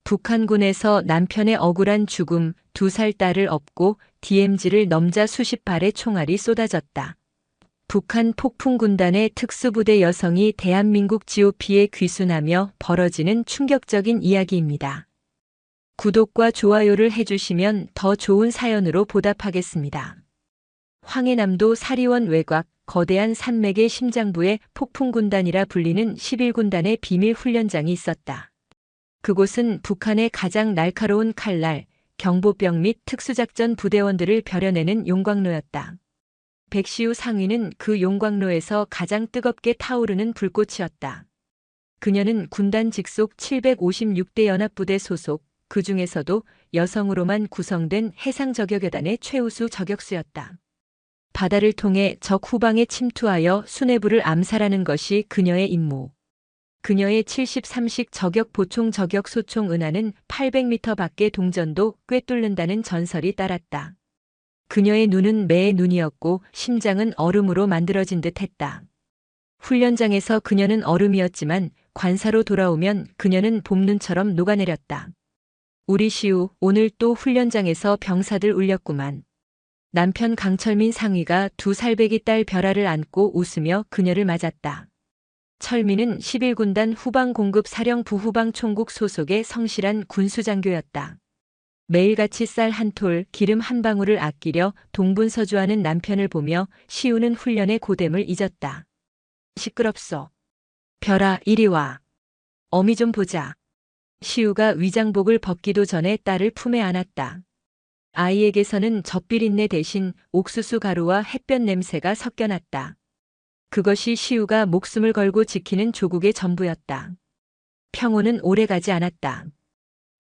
북한군에서 남편의 억울한 죽음, 2살 딸을 업고 DMZ를 넘자 수십 발의 총알이 쏟아졌다. 북한 폭풍군단의 특수부대 여성이 대한민국 GOP에 귀순하며 벌어지는 충격적인 이야기입니다. 구독과 좋아요를 해주시면 더 좋은 사연으로 보답하겠습니다. 황해남도 사리원 외곽 거대한 산맥의 심장부에 폭풍군단이라 불리는 11군단의 비밀 훈련장이 있었다. 그곳은 북한의 가장 날카로운 칼날, 경보병 및 특수작전 부대원들을 벼려내는 용광로였다. 백시우 상위는 그 용광로에서 가장 뜨겁게 타오르는 불꽃이었다. 그녀는 군단 직속 756대 연합부대 소속, 그 중에서도 여성으로만 구성된 해상저격여단의 최우수 저격수였다. 바다를 통해 적 후방에 침투하여 수뇌부를 암살하는 것이 그녀의 임무. 그녀의 73식 저격 보총 저격 소총 은하는 800m 밖의 동전도 꿰뚫는다는 전설이 따랐다. 그녀의 눈은 매의 눈이었고 심장은 얼음으로 만들어진 듯 했다. 훈련장에서 그녀는 얼음이었지만 관사로 돌아오면 그녀는 봄눈처럼 녹아내렸다. 우리 시우, 오늘 또 훈련장에서 병사들 울렸구만. 남편 강철민 상위가 2살배기 딸 별아를 안고 웃으며 그녀를 맞았다. 철민은 11군단 후방공급 사령부 후방총국 소속의 성실한 군수장교였다. 매일같이 쌀 한 톨, 기름 한 방울을 아끼려 동분서주하는 남편을 보며 시우는 훈련의 고됨을 잊었다. 시끄럽소. 별아, 이리 와. 어미 좀 보자. 시우가 위장복을 벗기도 전에 딸을 품에 안았다. 아이에게서는 젖비린내 대신 옥수수 가루와 햇볕 냄새가 섞여났다. 그것이 시우가 목숨을 걸고 지키는 조국의 전부였다. 평온은 오래가지 않았다.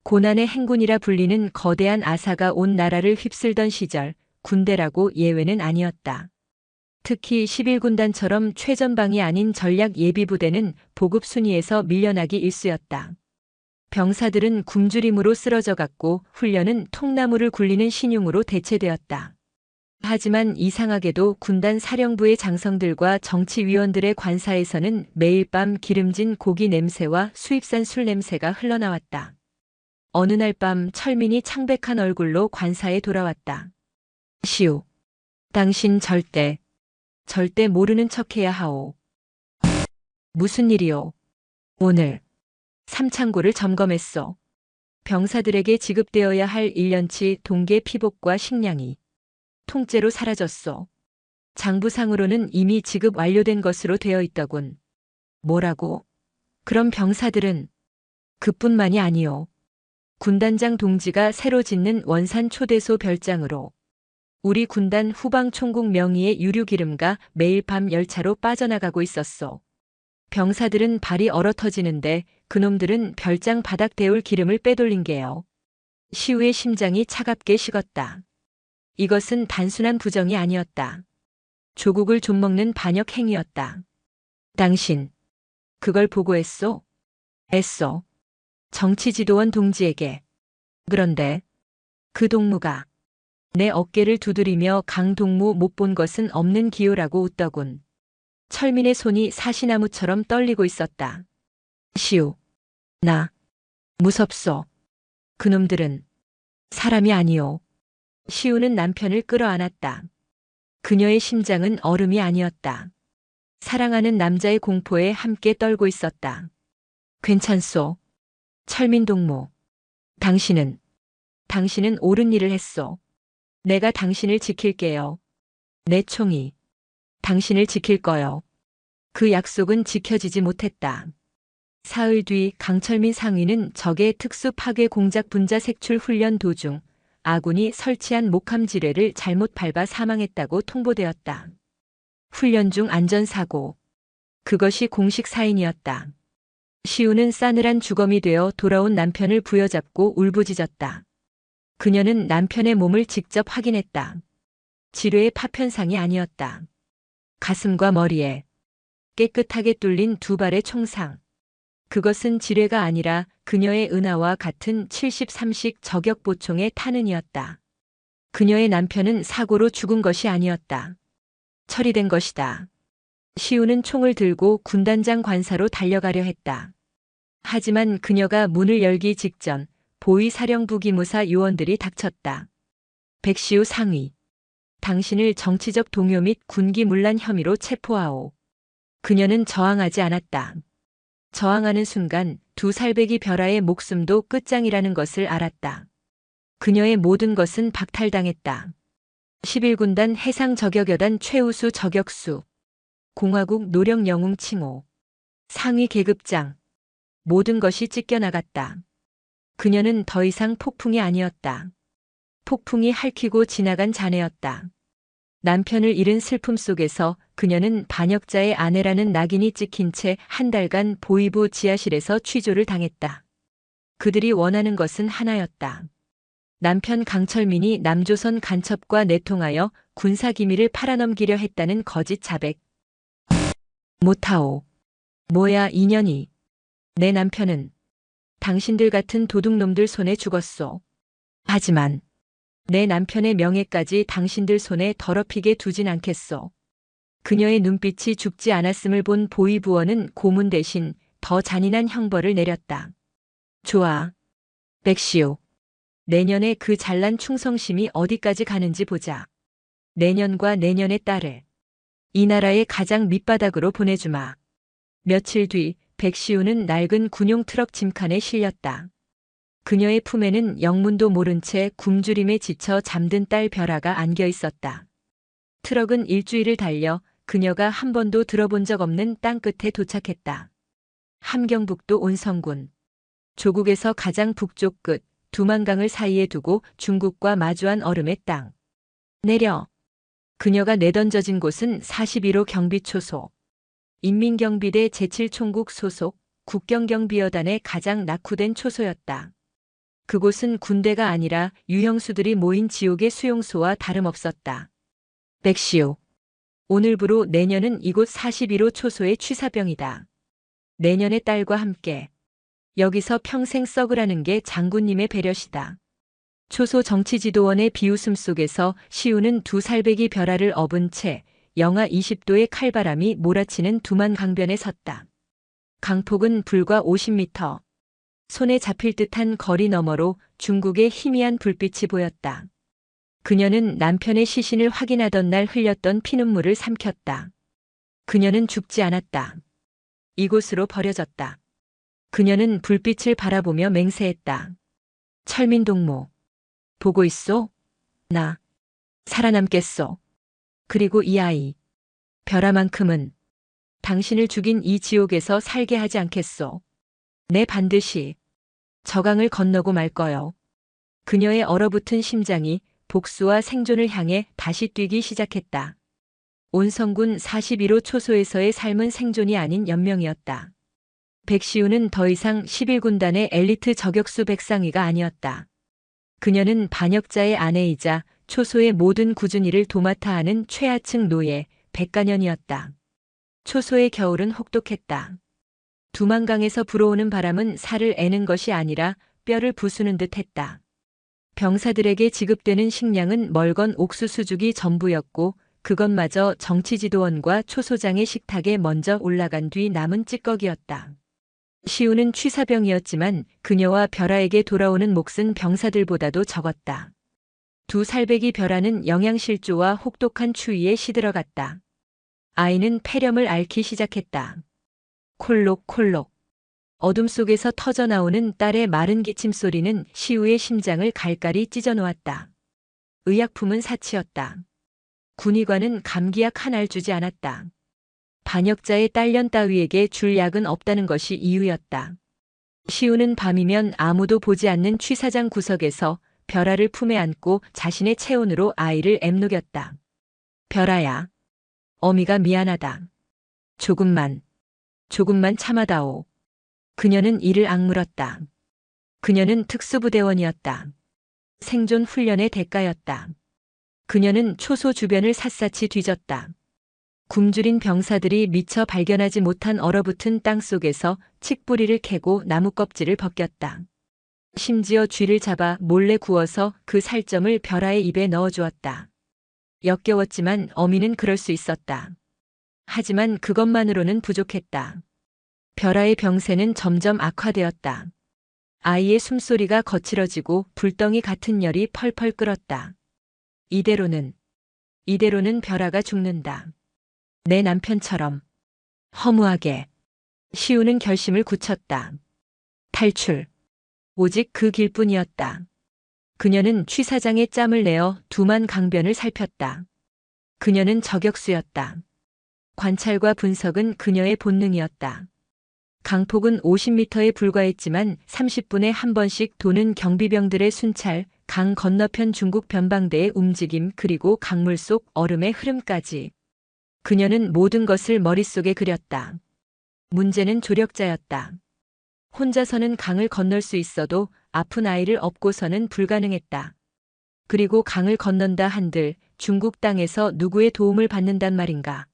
고난의 행군이라 불리는 거대한 아사가 온 나라를 휩쓸던 시절, 군대라고 예외는 아니었다. 특히 11군단처럼 최전방이 아닌 전략 예비부대는 보급 순위에서 밀려나기 일쑤였다. 병사들은 굶주림으로 쓰러져갔고 훈련은 통나무를 굴리는 신용으로 대체되었다. 하지만 이상하게도 군단 사령부의 장성들과 정치위원들의 관사에서는 매일 밤 기름진 고기 냄새와 수입산 술 냄새가 흘러나왔다. 어느 날 밤 철민이 창백한 얼굴로 관사에 돌아왔다. 시우, 당신 절대 모르는 척해야 하오. 무슨 일이오? 오늘 삼창고를 점검했어. 병사들에게 지급되어야 할 1년치 동계 피복과 식량이 통째로 사라졌어. 장부상으로는 이미 지급 완료된 것으로 되어 있더군. 뭐라고? 그럼 병사들은 그뿐만이 아니오. 군단장 동지가 새로 짓는 원산 초대소 별장으로 우리 군단 후방 총국 명의의 유류기름가 매일 밤 열차로 빠져나가고 있었어. 병사들은 발이 얼어터지는데 그놈들은 별장 바닥 데울 기름을 빼돌린 게요. 시우의 심장이 차갑게 식었다. 이것은 단순한 부정이 아니었다. 조국을 좀먹는 반역 행위였다. 당신, 그걸 보고했소? 했소. 정치지도원 동지에게. 그런데 그 동무가 내 어깨를 두드리며 강 동무 못 본 것은 없는 기요라고 웃더군. 철민의 손이 사시나무처럼 떨리고 있었다. 시우, 나 무섭소. 그놈들은 사람이 아니오. 시우는 남편을 끌어안았다. 그녀의 심장은 얼음이 아니었다. 사랑하는 남자의 공포에 함께 떨고 있었다. 괜찮소. 철민 동무. 당신은 옳은 일을 했소. 내가 당신을 지킬게요. 내 총이 당신을 지킬 거요. 그 약속은 지켜지지 못했다. 사흘 뒤 강철민 상위는 적의 특수 파괴 공작 분자 색출 훈련 도중 아군이 설치한 목함 지뢰를 잘못 밟아 사망했다고 통보되었다. 훈련 중 안전사고. 그것이 공식 사인이었다. 시우는 싸늘한 주검이 되어 돌아온 남편을 부여잡고 울부짖었다. 그녀는 남편의 몸을 직접 확인했다. 지뢰의 파편상이 아니었다. 가슴과 머리에 깨끗하게 뚫린 2발의 총상. 그것은 지뢰가 아니라 그녀의 은하와 같은 73식 저격 보총의 탄은이었다. 그녀의 남편은 사고로 죽은 것이 아니었다. 처리된 것이다. 시우는 총을 들고 군단장 관사로 달려가려 했다. 하지만 그녀가 문을 열기 직전 보위사령부 기무사 요원들이 닥쳤다. 백시우 상위. 당신을 정치적 동요 및 군기 문란 혐의로 체포하오. 그녀는 저항하지 않았다. 저항하는 순간 두 살배기 벼라의 목숨도 끝장이라는 것을 알았다. 그녀의 모든 것은 박탈당했다. 11군단 해상저격여단 최우수 저격수. 공화국 노령 영웅 칭호. 상위 계급장. 모든 것이 찢겨나갔다. 그녀는 더 이상 폭풍이 아니었다. 폭풍이 핥히고 지나간 자네였다. 남편을 잃은 슬픔 속에서 그녀는 반역자의 아내라는 낙인이 찍힌 채 한 달간 보위부 지하실에서 취조를 당했다. 그들이 원하는 것은 하나였다. 남편 강철민이 남조선 간첩과 내통하여 군사기밀을 팔아넘기려 했다는 거짓 자백. 못하오. 뭐야 인연이. 내 남편은 당신들 같은 도둑놈들 손에 죽었소. 하지만 내 남편의 명예까지 당신들 손에 더럽히게 두진 않겠소. 그녀의 눈빛이 죽지 않았음을 본 보위부원은 고문 대신 더 잔인한 형벌을 내렸다. 좋아. 백시오. 내년에 그 잘난 충성심이 어디까지 가는지 보자. 내년과 내년의 딸을 이 나라의 가장 밑바닥으로 보내주마. 며칠 뒤 백시우는 낡은 군용 트럭 짐칸에 실렸다. 그녀의 품에는 영문도 모른 채 굶주림에 지쳐 잠든 딸 벼라가 안겨 있었다. 트럭은 일주일을 달려 그녀가 한 번도 들어본 적 없는 땅 끝에 도착했다. 함경북도 온성군. 조국에서 가장 북쪽 끝 두만강을 사이에 두고 중국과 마주한 얼음의 땅. 내려. 그녀가 내던져진 곳은 41호 경비초소. 인민경비대 제7총국 소속 국경경비여단의 가장 낙후된 초소였다. 그곳은 군대가 아니라 유형수들이 모인 지옥의 수용소와 다름없었다. 백시오. 오늘부로 내년은 이곳 41호 초소의 취사병이다. 내년의 딸과 함께. 여기서 평생 썩으라는 게 장군님의 배려시다. 초소 정치지도원의 비웃음 속에서 시우는 두 살배기 벼라를 업은 채 영하 20도의 칼바람이 몰아치는 두만 강변에 섰다. 강폭은 불과 50m. 손에 잡힐 듯한 거리 너머로 중국의 희미한 불빛이 보였다. 그녀는 남편의 시신을 확인하던 날 흘렸던 피눈물을 삼켰다. 그녀는 죽지 않았다. 이곳으로 버려졌다. 그녀는 불빛을 바라보며 맹세했다. 철민 동무. 보고 있소? 나 살아남겠소. 그리고 이 아이. 벼라만큼은 당신을 죽인 이 지옥에서 살게 하지 않겠소. 내 반드시 저강을 건너고 말 거요. 그녀의 얼어붙은 심장이 복수와 생존을 향해 다시 뛰기 시작했다. 온성군 41호 초소에서의 삶은 생존이 아닌 연명이었다. 백시우는 더 이상 11군단의 엘리트 저격수 백상위가 아니었다. 그녀는 반역자의 아내이자 초소의 모든 꾸준히 일을 도맡아 하는 최하층 노예 백간년이었다. 초소의 겨울은 혹독했다. 두만강에서 불어오는 바람은 살을 애는 것이 아니라 뼈를 부수는 듯 했다. 병사들에게 지급되는 식량은 멀건 옥수수죽이 전부였고 그것마저 정치지도원과 초소장의 식탁에 먼저 올라간 뒤 남은 찌꺼기였다. 시우는 취사병이었지만 그녀와 벼라에게 돌아오는 몫은 병사들보다도 적었다. 두 살배기 벼라는 영양실조와 혹독한 추위에 시들어갔다. 아이는 폐렴을 앓기 시작했다. 콜록콜록. 어둠 속에서 터져나오는 딸의 마른 기침 소리는 시우의 심장을 갈갈이 찢어놓았다. 의약품은 사치였다. 군의관은 감기약 하나를 주지 않았다. 반역자의 딸년 따위에게 줄 약은 없다는 것이 이유였다. 시우는 밤이면 아무도 보지 않는 취사장 구석에서 벼라를 품에 안고 자신의 체온으로 아이를 앱녹였다. 벼라야. 어미가 미안하다. 조금만 참아다오. 그녀는 이를 악물었다. 그녀는 특수부대원이었다. 생존 훈련의 대가였다. 그녀는 초소 주변을 샅샅이 뒤졌다. 굶주린 병사들이 미처 발견하지 못한 얼어붙은 땅 속에서 칡뿌리를 캐고 나무 껍질을 벗겼다. 심지어 쥐를 잡아 몰래 구워서 그 살점을 벼라의 입에 넣어주었다. 역겨웠지만 어미는 그럴 수 있었다. 하지만 그것만으로는 부족했다. 벼라의 병세는 점점 악화되었다. 아이의 숨소리가 거칠어지고 불덩이 같은 열이 펄펄 끓었다. 이대로는 벼라가 죽는다. 내 남편처럼. 허무하게. 시우는 결심을 굳혔다. 탈출. 오직 그 길뿐이었다. 그녀는 취 사장의 짬을 내어 두만 강변을 살폈다. 그녀는 저격수였다. 관찰과 분석은 그녀의 본능이었다. 강폭은 50m에 불과했지만 30분에 한 번씩 도는 경비병들의 순찰, 강 건너편 중국 변방대의 움직임 그리고 강물 속 얼음의 흐름까지. 그녀는 모든 것을 머릿속에 그렸다. 문제는 조력자였다. 혼자서는 강을 건널 수 있어도 아픈 아이를 업고서는 불가능했다. 그리고 강을 건넌다 한들 중국 땅에서 누구의 도움을 받는단 말인가.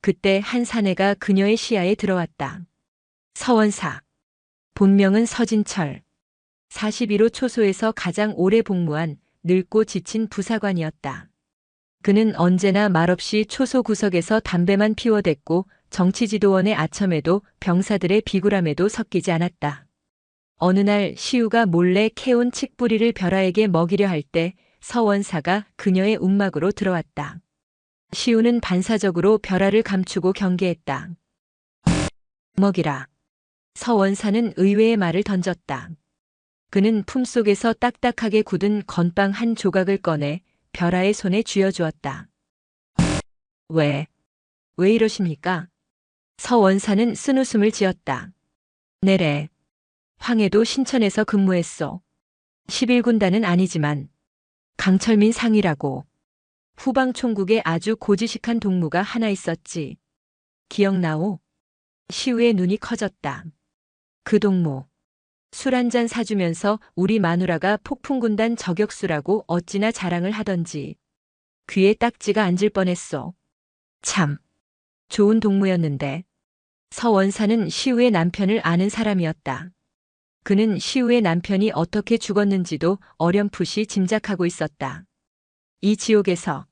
그때 한 사내가 그녀의 시야에 들어왔다. 서원사. 본명은 서진철. 41호 초소에서 가장 오래 복무한 늙고 지친 부사관이었다. 그는 언제나 말없이 초소 구석에서 담배만 피워댔고 정치지도원의 아첨에도 병사들의 비굴함에도 섞이지 않았다. 어느 날 시우가 몰래 캐온 칡뿌리를 벼라에게 먹이려 할 때 서원사가 그녀의 움막으로 들어왔다. 시우는 반사적으로 벼라를 감추고 경계했다. 먹이라. 서원사는 의외의 말을 던졌다. 그는 품속에서 딱딱하게 굳은 건빵 한 조각을 꺼내 벼라의 손에 쥐어주었다. 왜 이러십니까? 서원사는 쓴웃음을 지었다. 내래. 황해도 신천에서 근무했어. 11군단은 아니지만 강철민 상위라고. 후방 총국에 아주 고지식한 동무가 하나 있었지. 기억나오? 시우의 눈이 커졌다. 그 동무. 술 한잔 사주면서 우리 마누라가 폭풍군단 저격수라고 어찌나 자랑을 하던지. 귀에 딱지가 앉을 뻔했어. 참. 좋은 동무였는데. 서원사는 시우의 남편을 아는 사람이었다. 그는 시우의 남편이 어떻게 죽었는지도 어렴풋이 짐작하고 있었다. 이 지옥에서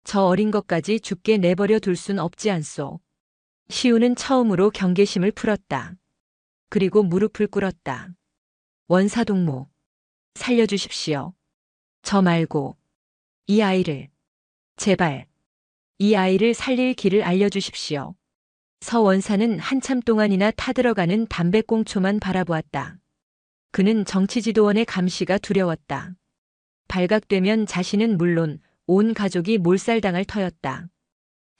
저 어린 것까지 죽게 내버려 둘 순 없지 않소. 시우는 처음으로 경계심을 풀었다. 그리고 무릎을 꿇었다. 원사동무. 살려주십시오. 저 말고 이 아이를. 제발. 이 아이를 살릴 길을 알려주십시오. 서원사는 한참 동안이나 타들어가는 담배꽁초만 바라보았다. 그는 정치지도원의 감시가 두려웠다. 발각되면 자신은 물론 온 가족이 몰살당할 터였다.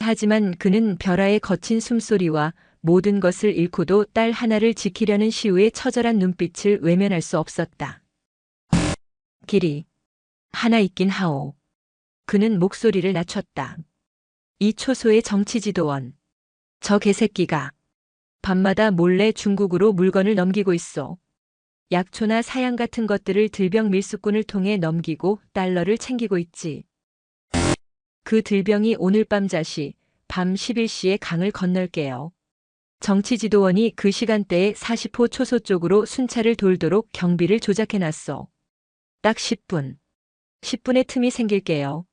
하지만 그는 벼라의 거친 숨소리와 모든 것을 잃고도 딸 하나를 지키려는 시우의 처절한 눈빛을 외면할 수 없었다. 길이 하나 있긴 하오. 그는 목소리를 낮췄다. 이 초소의 정치지도원. 저 개새끼가 밤마다 몰래 중국으로 물건을 넘기고 있어. 약초나 사양 같은 것들을 들병 밀수꾼을 통해 넘기고 달러를 챙기고 있지. 그 들병이 오늘 밤 자시 밤 11시에 강을 건널게요. 정치지도원이 그 시간대에 40호 초소 쪽으로 순찰을 돌도록 경비를 조작해놨어. 딱 10분. 10분의 틈이 생길게요.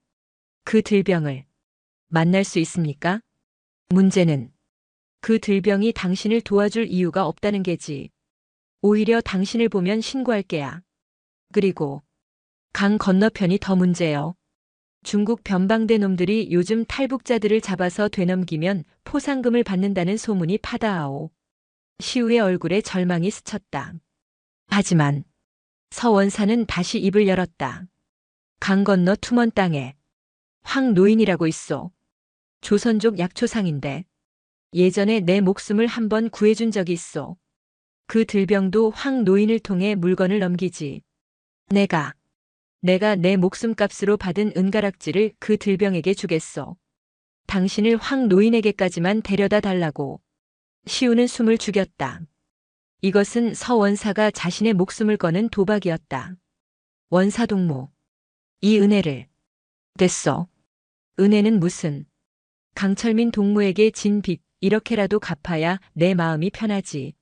그 들병을 만날 수 있습니까? 문제는 그 들병이 당신을 도와줄 이유가 없다는 게지. 오히려 당신을 보면 신고할 게야. 그리고 강 건너편이 더 문제요. 중국 변방대 놈들이 요즘 탈북자들을 잡아서 되넘기면 포상금을 받는다는 소문이 파다하오. 시우의 얼굴에 절망이 스쳤다. 하지만 서원사는 다시 입을 열었다. 강 건너 투먼 땅에 황노인이라고 있어. 조선족 약초상인데 예전에 내 목숨을 한번 구해준 적이 있어. 그 들병도 황노인을 통해 물건을 넘기지. 내가 내 목숨값으로 받은 은가락지를 그 들병에게 주겠어. 당신을 황노인에게까지만 데려다 달라고. 시우는 숨을 죽였다. 이것은 서원사가 자신의 목숨을 거는 도박이었다. 원사동무. 이 은혜를. 됐어. 은혜는 무슨. 강철민 동무에게 진 빚 이렇게라도 갚아야 내 마음이 편하지.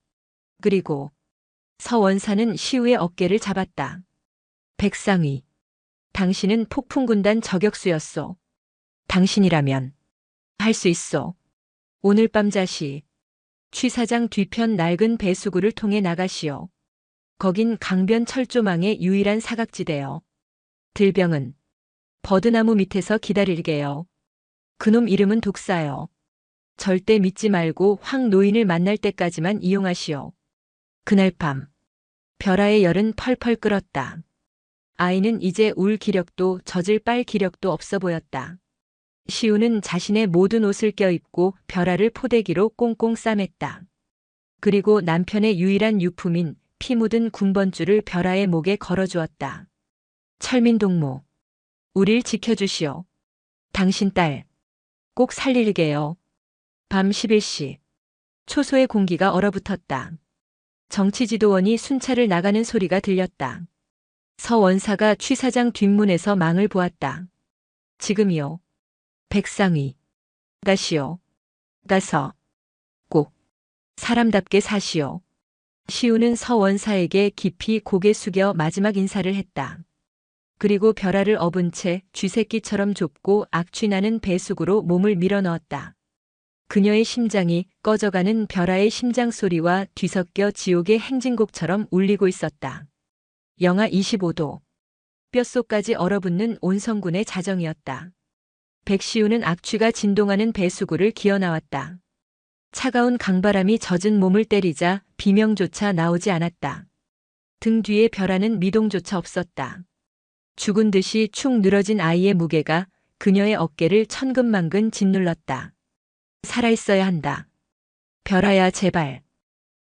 그리고 서원사는 시우의 어깨를 잡았다. 백상위. 당신은 폭풍군단 저격수였어. 당신이라면 할 수 있어. 오늘 밤 자시 취 사장 뒤편 낡은 배수구를 통해 나가시오. 거긴 강변 철조망의 유일한 사각지대요. 들병은 버드나무 밑에서 기다릴게요. 그놈 이름은 독사요. 절대 믿지 말고 황 노인을 만날 때까지만 이용하시오. 그날 밤 벼라의 열은 펄펄 끓었다. 아이는 이제 울 기력도 젖을 빨 기력도 없어 보였다. 시우는 자신의 모든 옷을 껴입고 벼라를 포대기로 꽁꽁 싸맸다. 그리고 남편의 유일한 유품인 피 묻은 군번줄을 벼라의 목에 걸어주었다. 철민동무, 우릴 지켜주시오. 당신 딸, 꼭 살릴게요. 밤 11시, 초소의 공기가 얼어붙었다. 정치지도원이 순찰을 나가는 소리가 들렸다. 서 원사가 취사장 뒷문에서 망을 보았다. 지금이요. 백상위. 가시오. 가서 꼭 사람답게 사시오. 시우는 서 원사에게 깊이 고개 숙여 마지막 인사를 했다. 그리고 벼라를 업은 채 쥐새끼처럼 좁고 악취나는 배숙으로 몸을 밀어넣었다. 그녀의 심장이 꺼져가는 벼라의 심장 소리와 뒤섞여 지옥의 행진곡처럼 울리고 있었다. 영하 25도. 뼛속까지 얼어붙는 온성군의 자정이었다. 백시우는 악취가 진동하는 배수구를 기어나왔다. 차가운 강바람이 젖은 몸을 때리자 비명조차 나오지 않았다. 등 뒤에 벼라는 미동조차 없었다. 죽은 듯이 축 늘어진 아이의 무게가 그녀의 어깨를 천근만근 짓눌렀다. 살아있어야 한다. 벼라야 제발.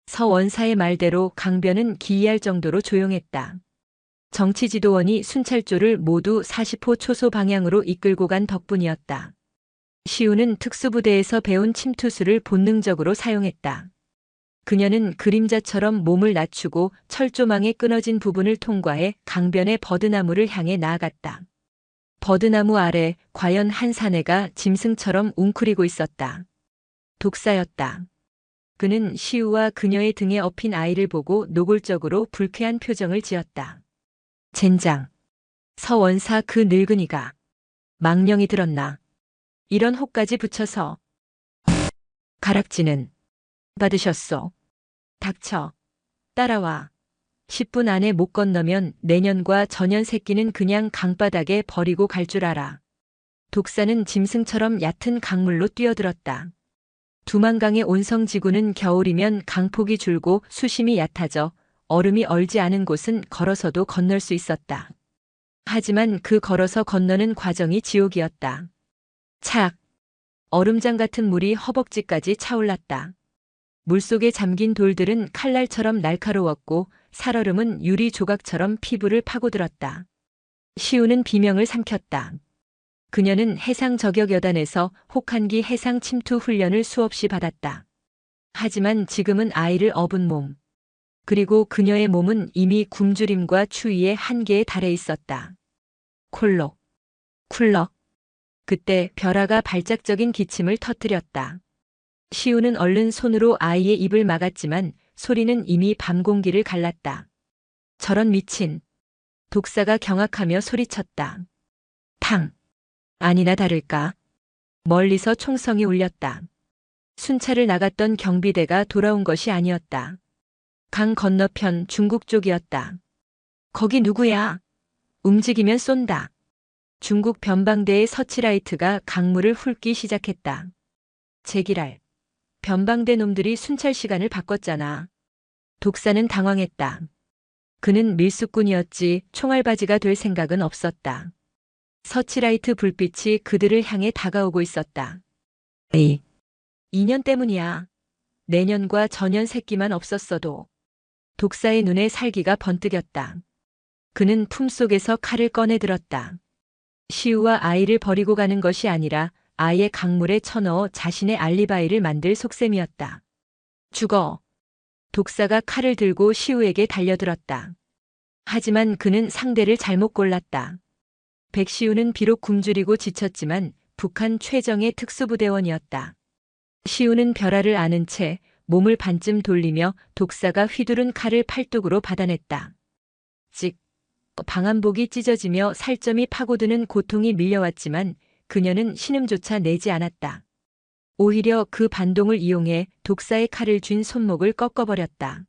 서 원사의 말대로 강변은 기이할 정도로 조용했다. 정치지도원이 순찰조를 모두 40호 초소 방향으로 이끌고 간 덕분이었다. 시우는 특수부대에서 배운 침투술을 본능적으로 사용했다. 그녀는 그림자처럼 몸을 낮추고 철조망의 끊어진 부분을 통과해 강변의 버드나무를 향해 나아갔다. 버드나무 아래 과연 한 사내가 짐승처럼 웅크리고 있었다. 독사였다. 그는 시우와 그녀의 등에 업힌 아이를 보고 노골적으로 불쾌한 표정을 지었다. 젠장. 서 원사 그 늙은이가 망령이 들었나. 이런 혹까지 붙여서. 가락지는 받으셨소. 닥쳐. 따라와. 10분 안에 못 건너면 내년과 전년 새끼는 그냥 강바닥에 버리고 갈 줄 알아. 독사는 짐승처럼 얕은 강물로 뛰어들었다. 두만강의 온성지구는 겨울이면 강폭이 줄고 수심이 얕아져 얼음이 얼지 않은 곳은 걸어서도 건널 수 있었다. 하지만 그 걸어서 건너는 과정이 지옥이었다. 착! 얼음장 같은 물이 허벅지까지 차올랐다. 물속에 잠긴 돌들은 칼날처럼 날카로웠고 살얼음은 유리 조각처럼 피부를 파고들었다. 시우는 비명을 삼켰다. 그녀는 해상저격여단에서 혹한기 해상 침투 훈련을 수없이 받았다. 하지만 지금은 아이를 업은 몸. 그리고 그녀의 몸은 이미 굶주림과 추위의 한계에 달해 있었다. 콜록, 쿨럭. 그때 벼라가 발작적인 기침을 터뜨렸다. 시우는 얼른 손으로 아이의 입을 막았지만 소리는 이미 밤 공기를 갈랐다. 저런 미친. 독사가 경악하며 소리쳤다. 탕. 아니나 다를까. 멀리서 총성이 울렸다. 순찰을 나갔던 경비대가 돌아온 것이 아니었다. 강 건너편 중국 쪽이었다. 거기 누구야? 움직이면 쏜다. 중국 변방대의 서치라이트가 강물을 훑기 시작했다. 제기랄. 변방대 놈들이 순찰 시간을 바꿨잖아. 독사는 당황했다. 그는 밀수꾼이었지 총알바지가 될 생각은 없었다. 서치라이트 불빛이 그들을 향해 다가오고 있었다. 2년 때문이야. 내년과 전년 새끼만 없었어도. 독사의 눈에 살기가 번뜩였다. 그는 품속에서 칼을 꺼내 들었다. 시우와 아이를 버리고 가는 것이 아니라 아예 강물에 쳐넣어 자신의 알리바이를 만들 속셈이었다. 죽어. 독사가 칼을 들고 시우에게 달려들었다. 하지만 그는 상대를 잘못 골랐다. 백시우는 비록 굶주리고 지쳤지만 북한 최정예 특수부대원이었다. 시우는 벼라를 아는 채 몸을 반쯤 돌리며 독사가 휘두른 칼을 팔뚝으로 받아냈다. 찍. 방한복이 찢어지며 살점이 파고드는 고통이 밀려왔지만 그녀는 신음조차 내지 않았다. 오히려 그 반동을 이용해 독사의 칼을 쥔 손목을 꺾어버렸다.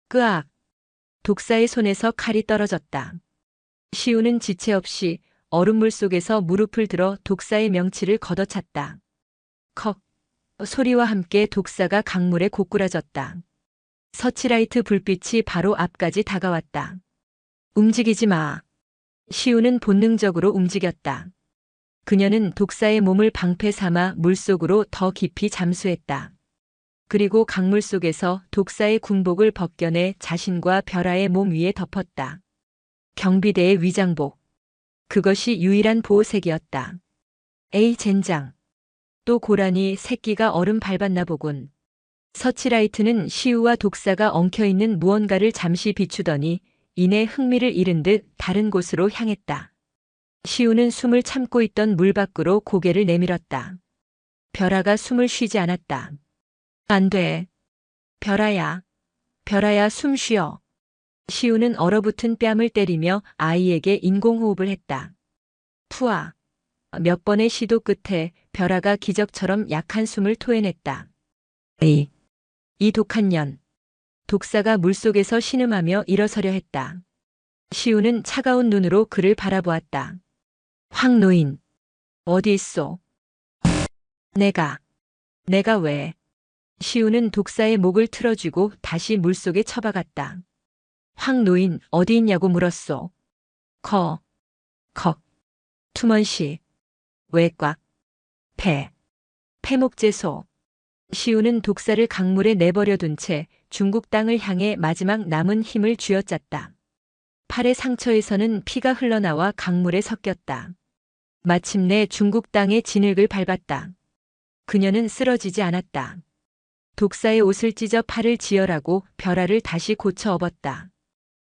끄악. 독사의 손에서 칼이 떨어졌다. 시우는 지체 없이 얼음물 속에서 무릎을 들어 독사의 명치를 걷어찼다. 컥 소리와 함께 독사가 강물에 고꾸라졌다. 서치라이트 불빛이 바로 앞까지 다가왔다. 움직이지 마. 시우는 본능적으로 움직였다. 그녀는 독사의 몸을 방패 삼아 물속으로 더 깊이 잠수했다. 그리고 강물 속에서 독사의 군복을 벗겨내 자신과 벼라의 몸 위에 덮었다. 경비대의 위장복. 그것이 유일한 보호색이었다. 에이 젠장. 또 고라니 새끼가 얼음 밟았나 보군. 서치라이트는 시우와 독사가 엉켜있는 무언가를 잠시 비추더니 이내 흥미를 잃은 듯 다른 곳으로 향했다. 시우는 숨을 참고 있던 물 밖으로 고개를 내밀었다. 벼라가 숨을 쉬지 않았다. 안 돼. 벼라야. 벼라야 숨 쉬어. 시우는 얼어붙은 뺨을 때리며 아이에게 인공호흡을 했다. 푸아. 몇 번의 시도 끝에 벼라가 기적처럼 약한 숨을 토해냈다. 이 독한 년. 독사가 물속에서 신음하며 일어서려 했다. 시우는 차가운 눈으로 그를 바라보았다. 황 노인. 어디 있소? 내가 왜? 시우는 독사의 목을 틀어쥐고 다시 물속에 처박았다. 황 노인 어디 있냐고 물었소. 투먼씨. 외꽉. 폐목제소. 시우는 독사를 강물에 내버려 둔 채 중국 땅을 향해 마지막 남은 힘을 쥐어짰다. 팔의 상처에서는 피가 흘러나와 강물에 섞였다. 마침내 중국 땅의 진흙을 밟았다. 그녀는 쓰러지지 않았다. 독사의 옷을 찢어 팔을 지혈하고 벼라를 다시 고쳐 업었다.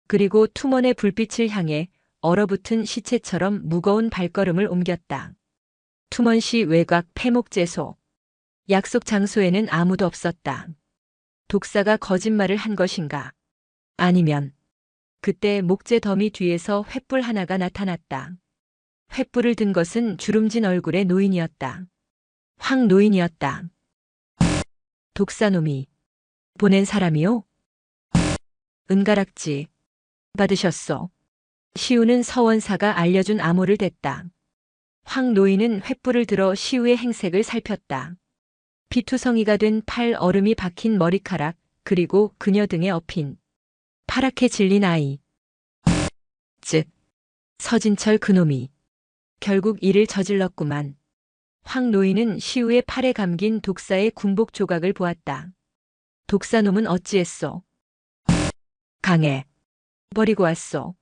그리고 투먼의 불빛을 향해 얼어붙은 시체처럼 무거운 발걸음을 옮겼다. 투먼시 외곽 폐목제소. 약속 장소에는 아무도 없었다. 독사가 거짓말을 한 것인가? 아니면 그때 목재 더미 뒤에서 횃불 하나가 나타났다. 횃불을 든 것은 주름진 얼굴의 노인이었다. 황 노인이었다. 독사놈이 보낸 사람이요? 은가락지 받으셨소. 시우는 서원사가 알려준 암호를 댔다. 황 노인은 횃불을 들어 시우의 행색을 살폈다. 피투성이가 된 팔, 얼음이 박힌 머리카락, 그리고 그녀 등에 엎인 파랗게 질린 아이. 즉 서진철 그놈이 결국 이를 저질렀구만. 황 노인은 시우의 팔에 감긴 독사의 군복 조각을 보았다. 독사놈은 어찌했소? 강에 버리고 왔소.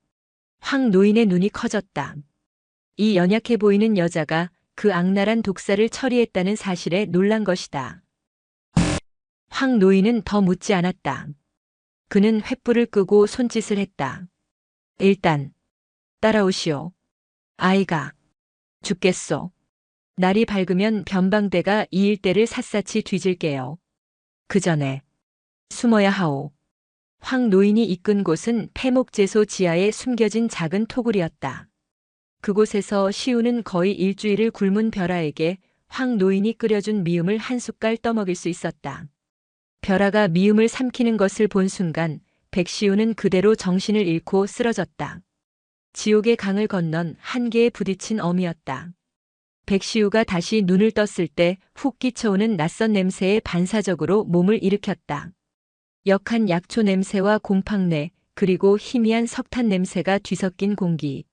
황 노인의 눈이 커졌다. 이 연약해 보이는 여자가 그 악랄한 독사를 처리했다는 사실에 놀란 것이다. 황 노인은 더 묻지 않았다. 그는 횃불을 끄고 손짓을 했다. 일단 따라오시오. 아이가 죽겠소. 날이 밝으면 변방대가 이 일대를 샅샅이 뒤질게요. 그 전에 숨어야 하오. 황 노인이 이끈 곳은 폐목제소 지하에 숨겨진 작은 토굴이었다. 그곳에서 시우는 거의 일주일을 굶은 벼라에게 황 노인이 끓여준 미음을 한 숟갈 떠먹일 수 있었다. 벼라가 미음을 삼키는 것을 본 순간 백시우는 그대로 정신을 잃고 쓰러졌다. 지옥의 강을 건넌 한계에 부딪힌 어미였다. 백시우가 다시 눈을 떴을 때 훅 끼쳐오는 낯선 냄새에 반사적으로 몸을 일으켰다. 역한 약초 냄새와 곰팡내, 그리고 희미한 석탄 냄새가 뒤섞인 공기.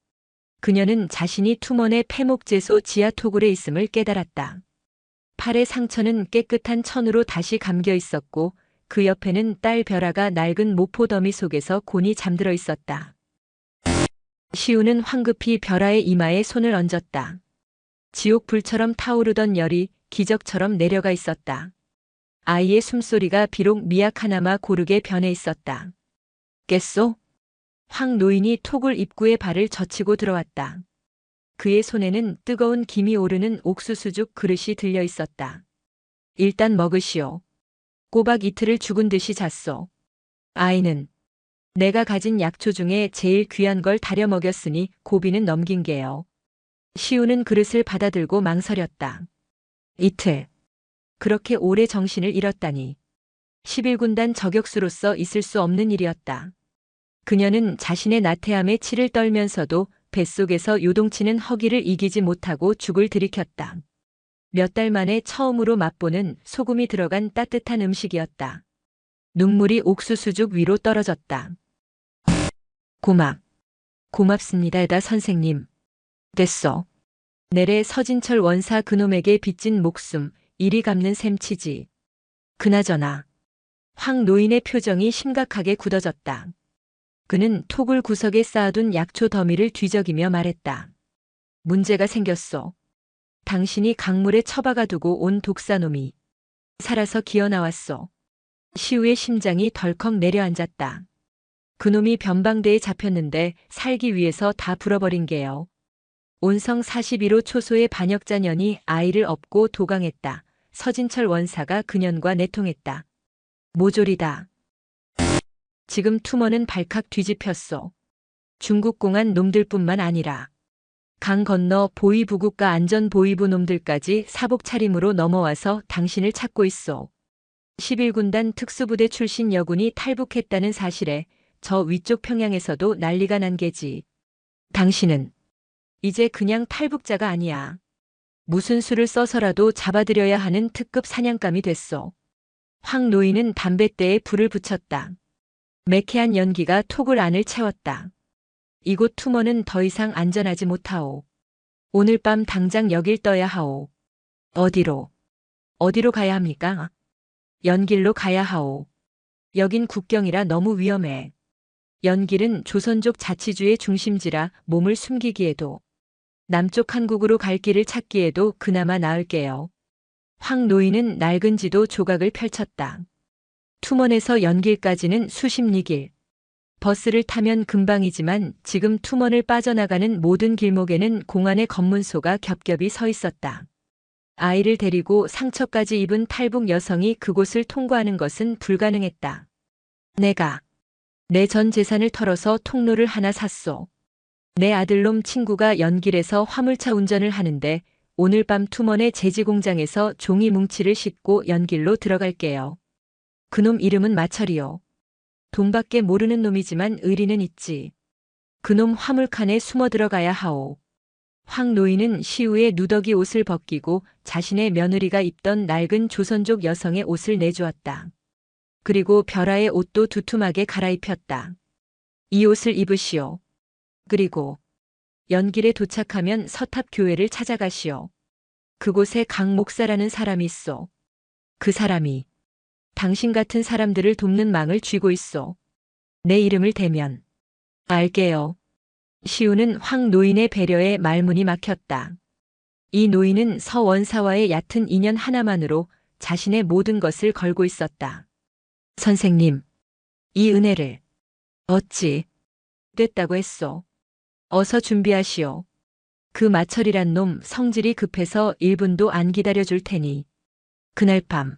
그녀는 자신이 투먼의 폐목제소 지하 토굴에 있음을 깨달았다. 팔의 상처는 깨끗한 천으로 다시 감겨 있었고 그 옆에는 딸 벼라가 낡은 모포 더미 속에서 곤히 잠들어 있었다. 시우는 황급히 벼라의 이마에 손을 얹었다. 지옥 불처럼 타오르던 열이 기적처럼 내려가 있었다. 아이의 숨소리가 비록 미약하나마 고르게 변해 있었다. 깼소? 황 노인이 토굴 입구에 발을 젖히고 들어왔다. 그의 손에는 뜨거운 김이 오르는 옥수수죽 그릇이 들려 있었다. 일단 먹으시오. 꼬박 이틀을 죽은 듯이 잤소. 아이는 내가 가진 약초 중에 제일 귀한 걸 다려 먹였으니 고비는 넘긴 게요. 시우는 그릇을 받아들고 망설였다. 이틀. 그렇게 오래 정신을 잃었다니. 11군단 저격수로서 있을 수 없는 일이었다. 그녀는 자신의 나태함에 치를 떨면서도 뱃속에서 요동치는 허기를 이기지 못하고 죽을 들이켰다. 몇 달 만에 처음으로 맛보는 소금이 들어간 따뜻한 음식이었다. 눈물이 옥수수죽 위로 떨어졌다. 고맙습니다, 선생님. 됐어. 내래 서진철 원사 그놈에게 빚진 목숨, 이리 갚는 셈치지. 그나저나. 황 노인의 표정이 심각하게 굳어졌다. 그는 톡을 구석에 쌓아둔 약초 더미를 뒤적이며 말했다. 문제가 생겼어. 당신이 강물에 처박아 두고 온 독사놈이 살아서 기어나왔어. 시우의 심장이 덜컥 내려앉았다. 그놈이 변방대에 잡혔는데 살기 위해서 다 불어버린 게요. 온성 42로 초소의 반역자년이 아이를 업고 도강했다. 서진철 원사가 그년과 내통했다. 모조리다. 지금 투머는 발칵 뒤집혔어. 중국 공안 놈들뿐만 아니라 강 건너 보위부국과 안전보위부 놈들까지 사복 차림으로 넘어와서 당신을 찾고 있어. 11군단 특수부대 출신 여군이 탈북했다는 사실에 저 위쪽 평양에서도 난리가 난 게지. 당신은 이제 그냥 탈북자가 아니야. 무슨 수를 써서라도 잡아들여야 하는 특급 사냥감이 됐어. 황 노인은 담뱃대에 불을 붙였다. 매캐한 연기가 톡을 안을 채웠다. 이곳 투머는 더 이상 안전하지 못하오. 오늘 밤 당장 여길 떠야 하오. 어디로 가야 합니까? 연길로 가야 하오. 여긴 국경이라 너무 위험해. 연길은 조선족 자치주의 중심지라 몸을 숨기기에도 남쪽 한국으로 갈 길을 찾기에도 그나마 나을게요. 황 노인은 낡은 지도 조각을 펼쳤다. 투먼에서 연길까지는 수십 리길. 버스를 타면 금방이지만 지금 투먼을 빠져나가는 모든 길목에는 공안의 검문소가 겹겹이 서 있었다. 아이를 데리고 상처까지 입은 탈북 여성이 그곳을 통과하는 것은 불가능했다. 내가 내 전 재산을 털어서 통로를 하나 샀소. 내 아들놈 친구가 연길에서 화물차 운전을 하는데 오늘 밤 투먼의 제지공장에서 종이 뭉치를 싣고 연길로 들어갈게요. 그놈 이름은 마철이요. 돈밖에 모르는 놈이지만 의리는 있지. 그놈 화물칸에 숨어 들어가야 하오. 황 노인은 시우의 누더기 옷을 벗기고 자신의 며느리가 입던 낡은 조선족 여성의 옷을 내주었다. 그리고 벼라의 옷도 두툼하게 갈아입혔다. 이 옷을 입으시오. 그리고 연길에 도착하면 서탑교회를 찾아가시오. 그곳에 강 목사라는 사람이 있어. 그 사람이 당신 같은 사람들을 돕는 망을 쥐고 있어. 내 이름을 대면 알게요. 시우는 황 노인의 배려에 말문이 막혔다. 이 노인은 서 원사와의 얕은 인연 하나만으로 자신의 모든 것을 걸고 있었다. 선생님, 이 은혜를 어찌 됐다고 했소. 어서 준비하시오. 그 마철이란 놈 성질이 급해서 1분도 안 기다려줄 테니. 그날 밤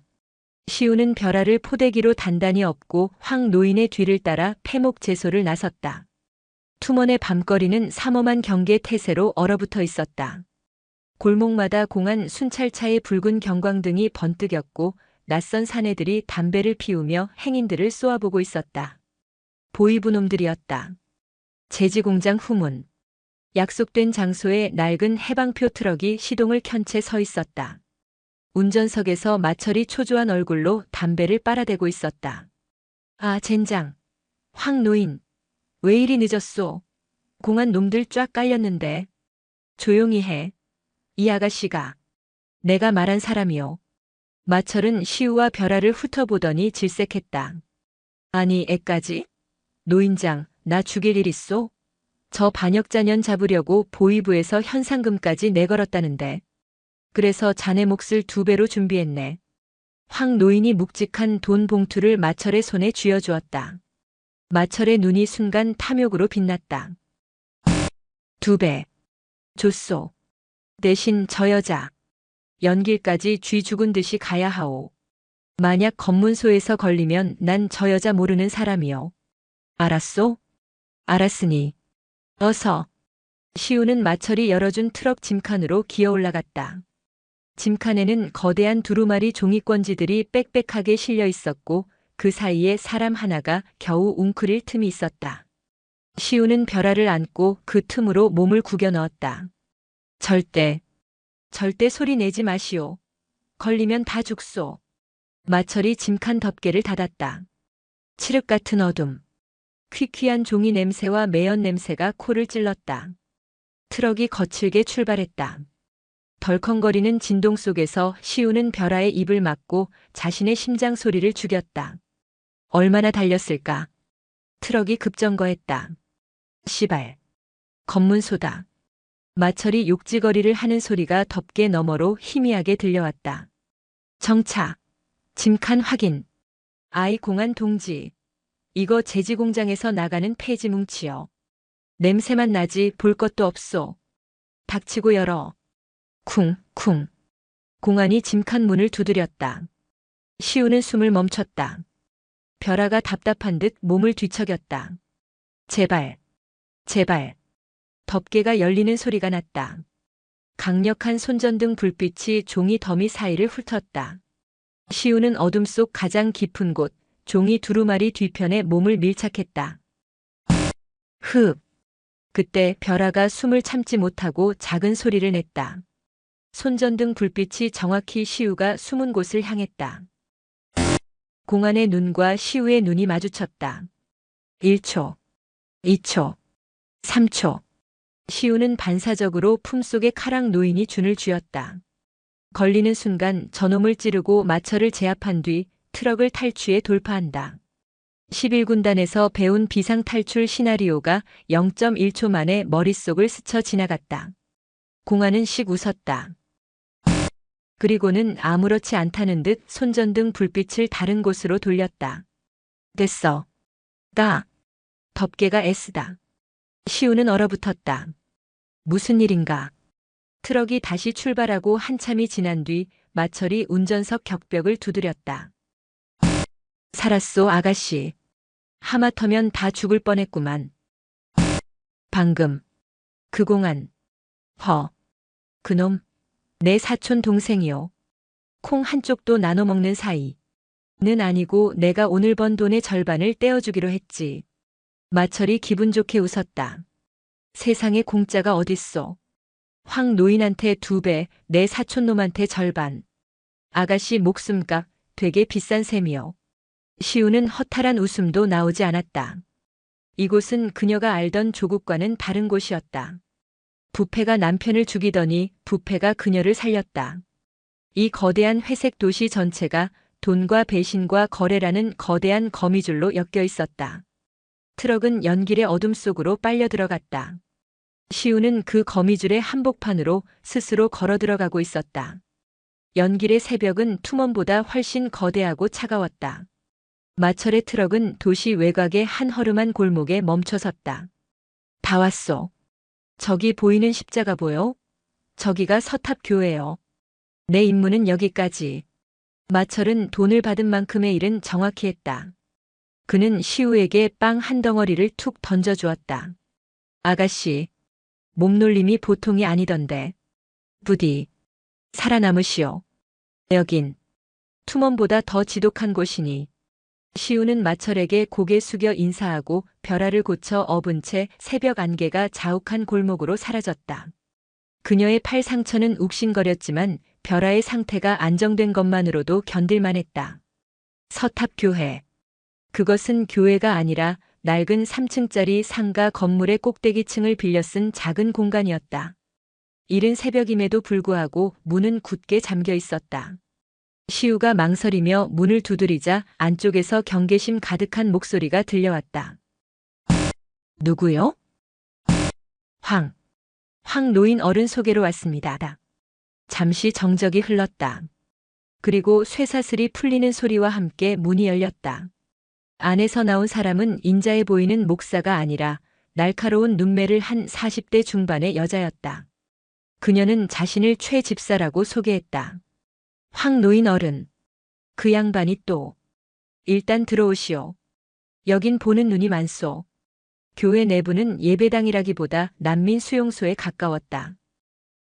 시우는 벼라를 포대기로 단단히 엎고 황 노인의 뒤를 따라 패목제소를 나섰다. 투먼의 밤거리는 삼엄한 경계 태세로 얼어붙어 있었다. 골목마다 공안 순찰차의 붉은 경광등이 번뜩였고 낯선 사내들이 담배를 피우며 행인들을 쏘아보고 있었다. 보위부 놈들이었다. 제지공장 후문. 약속된 장소에 낡은 해방표 트럭이 시동을 켠 채 서 있었다. 운전석에서 마철이 초조한 얼굴로 담배를 빨아대고 있었다. 아, 젠장. 황 노인. 왜 이리 늦었소? 공안 놈들 쫙 깔렸는데. 조용히 해. 이 아가씨가 내가 말한 사람이요. 마철은 시우와 벼라를 훑어보더니 질색했다. 아니, 애까지? 노인장, 나 죽일 일 있소? 저 반역자년 잡으려고 보위부에서 현상금까지 내걸었다는데. 그래서 자네 몫을 2배로 준비했네. 황 노인이 묵직한 돈 봉투를 마철의 손에 쥐어주었다. 마철의 눈이 순간 탐욕으로 빛났다. 2배. 줬소. 대신 저 여자. 연길까지 쥐 죽은 듯이 가야 하오. 만약 검문소에서 걸리면 난 저 여자 모르는 사람이요. 알았소? 알았으니. 어서. 시우는 마철이 열어준 트럭 짐칸으로 기어 올라갔다. 짐칸에는 거대한 두루마리 종이권지들이 빽빽하게 실려 있었고 그 사이에 사람 하나가 겨우 웅크릴 틈이 있었다. 시우는 벼라를 안고 그 틈으로 몸을 구겨 넣었다. 절대 소리 내지 마시오. 걸리면 다 죽소. 마철이 짐칸 덮개를 닫았다. 칠흑 같은 어둠. 퀴퀴한 종이 냄새와 매연 냄새가 코를 찔렀다. 트럭이 거칠게 출발했다. 덜컹거리는 진동 속에서 시우는 벼라의 입을 막고 자신의 심장 소리를 죽였다. 얼마나 달렸을까? 트럭이 급정거했다. 시발. 검문소다. 마철이 욕지거리를 하는 소리가 덮개 너머로 희미하게 들려왔다. 정차. 짐칸 확인. 아이 공안 동지. 이거 제지공장에서 나가는 폐지 뭉치요. 냄새만 나지 볼 것도 없소. 닥치고 열어. 쿵쿵. 공안이 짐칸 문을 두드렸다. 시우는 숨을 멈췄다. 벼라가 답답한 듯 몸을 뒤척였다. 제발. 덮개가 열리는 소리가 났다. 강력한 손전등 불빛이 종이 더미 사이를 훑었다. 시우는 어둠 속 가장 깊은 곳, 종이 두루마리 뒤편에 몸을 밀착했다. 흡. 그때 벼라가 숨을 참지 못하고 작은 소리를 냈다. 손전등 불빛이 정확히 시우가 숨은 곳을 향했다. 공안의 눈과 시우의 눈이 마주쳤다. 1초, 2초, 3초. 시우는 반사적으로 품속에 카락 노인이 준을 쥐었다. 걸리는 순간 저놈을 찌르고 마철을 제압한 뒤 트럭을 탈취해 돌파한다. 11군단에서 배운 비상탈출 시나리오가 0.1초 만에 머릿속을 스쳐 지나갔다. 공안은 씩 웃었다. 그리고는 아무렇지 않다는 듯 손전등 불빛을 다른 곳으로 돌렸다. 됐어. 덮개가 S다. 시우는 얼어붙었다. 무슨 일인가? 트럭이 다시 출발하고 한참이 지난 뒤 마철이 운전석 격벽을 두드렸다. 살았소, 아가씨. 하마터면 다 죽을 뻔했구만. 방금. 그 공안. 그놈. 내 사촌 동생이요. 콩 한쪽도 나눠 먹는 사이는 아니고 내가 오늘 번 돈의 절반을 떼어주기로 했지. 마철이 기분 좋게 웃었다. 세상에 공짜가 어딨어. 황 노인한테 2배, 내 사촌놈한테 절반. 아가씨 목숨값 되게 비싼 셈이요. 시우는 허탈한 웃음도 나오지 않았다. 이곳은 그녀가 알던 조국과는 다른 곳이었다. 부패가 남편을 죽이더니 부패가 그녀를 살렸다. 이 거대한 회색 도시 전체가 돈과 배신과 거래라는 거대한 거미줄로 엮여 있었다. 트럭은 연길의 어둠 속으로 빨려 들어갔다. 시우는 그 거미줄의 한복판으로 스스로 걸어 들어가고 있었다. 연길의 새벽은 투먼보다 훨씬 거대하고 차가웠다. 마철의 트럭은 도시 외곽의 한 허름한 골목에 멈춰섰다. 다 왔소. 저기 보이는 십자가 보여? 저기가 서탑교회요. 내 임무는 여기까지. 마철은 돈을 받은 만큼의 일은 정확히 했다. 그는 시우에게 빵 한 덩어리를 툭 던져주었다. 아가씨, 몸놀림이 보통이 아니던데. 부디 살아남으시오. 여긴 투먼보다 더 지독한 곳이니. 시우는 마철에게 고개 숙여 인사하고 벼라를 고쳐 업은 채 새벽 안개가 자욱한 골목으로 사라졌다. 그녀의 팔 상처는 욱신거렸지만 벼라의 상태가 안정된 것만으로도 견딜만했다. 서탑교회. 그것은 교회가 아니라 낡은 3층짜리 상가 건물의 꼭대기층을 빌려 쓴 작은 공간이었다. 이른 새벽임에도 불구하고 문은 굳게 잠겨 있었다. 시우가 망설이며 문을 두드리자 안쪽에서 경계심 가득한 목소리가 들려왔다. 누구요? 황 노인 어른 소개로 왔습니다. 잠시 정적이 흘렀다. 그리고 쇠사슬이 풀리는 소리와 함께 문이 열렸다. 안에서 나온 사람은 인자해 보이는 목사가 아니라 날카로운 눈매를 한 40대 중반의 여자였다. 그녀는 자신을 최 집사라고 소개했다. 황 노인 어른. 그 양반이 또. 일단 들어오시오. 여긴 보는 눈이 많소. 교회 내부는 예배당이라기보다 난민 수용소에 가까웠다.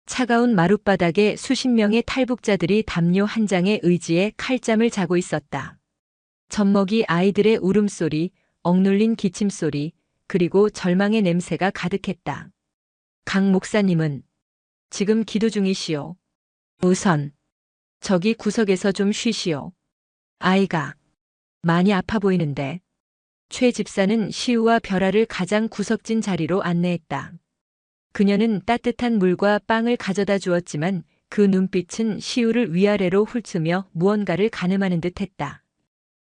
차가운 마룻바닥에 수십 명의 탈북자들이 담요 한 장에 의지해 칼잠을 자고 있었다. 젖먹이 아이들의 울음소리, 억눌린 기침소리, 그리고 절망의 냄새가 가득했다. 강 목사님은 지금 기도 중이시오. 우선 저기 구석에서 좀 쉬시오. 아이가 많이 아파 보이는데. 최 집사는 시우와 벼라를 가장 구석진 자리로 안내했다. 그녀는 따뜻한 물과 빵을 가져다 주었지만 그 눈빛은 시우를 위아래로 훑으며 무언가를 가늠하는 듯했다.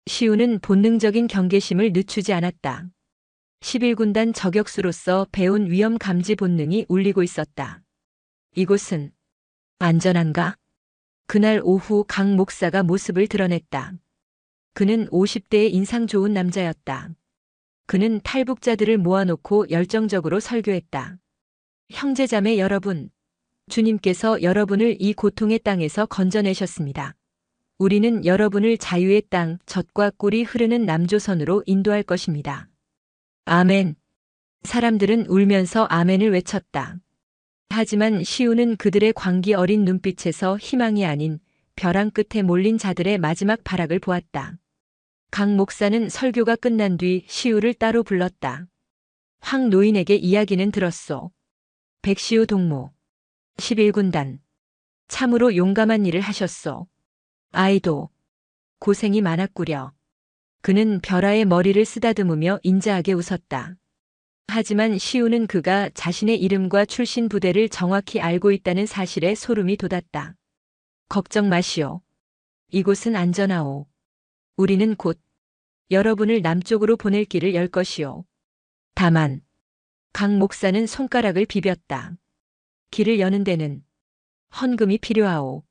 시우는 본능적인 경계심을 늦추지 않았다. 11군단 저격수로서 배운 위험 감지 본능이 울리고 있었다. 이곳은 안전한가? 그날 오후 강 목사가 모습을 드러냈다. 그는 50대의 인상 좋은 남자였다. 그는 탈북자들을 모아놓고 열정적으로 설교했다. 형제자매 여러분, 주님께서 여러분을 이 고통의 땅에서 건져내셨습니다. 우리는 여러분을 자유의 땅, 젖과 꿀이 흐르는 남조선으로 인도할 것입니다. 아멘. 사람들은 울면서 아멘을 외쳤다. 하지만 시우는 그들의 광기 어린 눈빛에서 희망이 아닌 벼랑 끝에 몰린 자들의 마지막 발악을 보았다. 강 목사는 설교가 끝난 뒤 시우를 따로 불렀다. 황 노인에게 이야기는 들었소. 백시우 동무, 11군단. 참으로 용감한 일을 하셨소. 아이도 고생이 많았구려. 그는 벼라의 머리를 쓰다듬으며 인자하게 웃었다. 하지만 시우는 그가 자신의 이름과 출신 부대를 정확히 알고 있다는 사실에 소름이 돋았다. 걱정 마시오. 이곳은 안전하오. 우리는 곧 여러분을 남쪽으로 보낼 길을 열 것이오. 다만 강 목사는 손가락을 비볐다. 길을 여는 데는 헌금이 필요하오.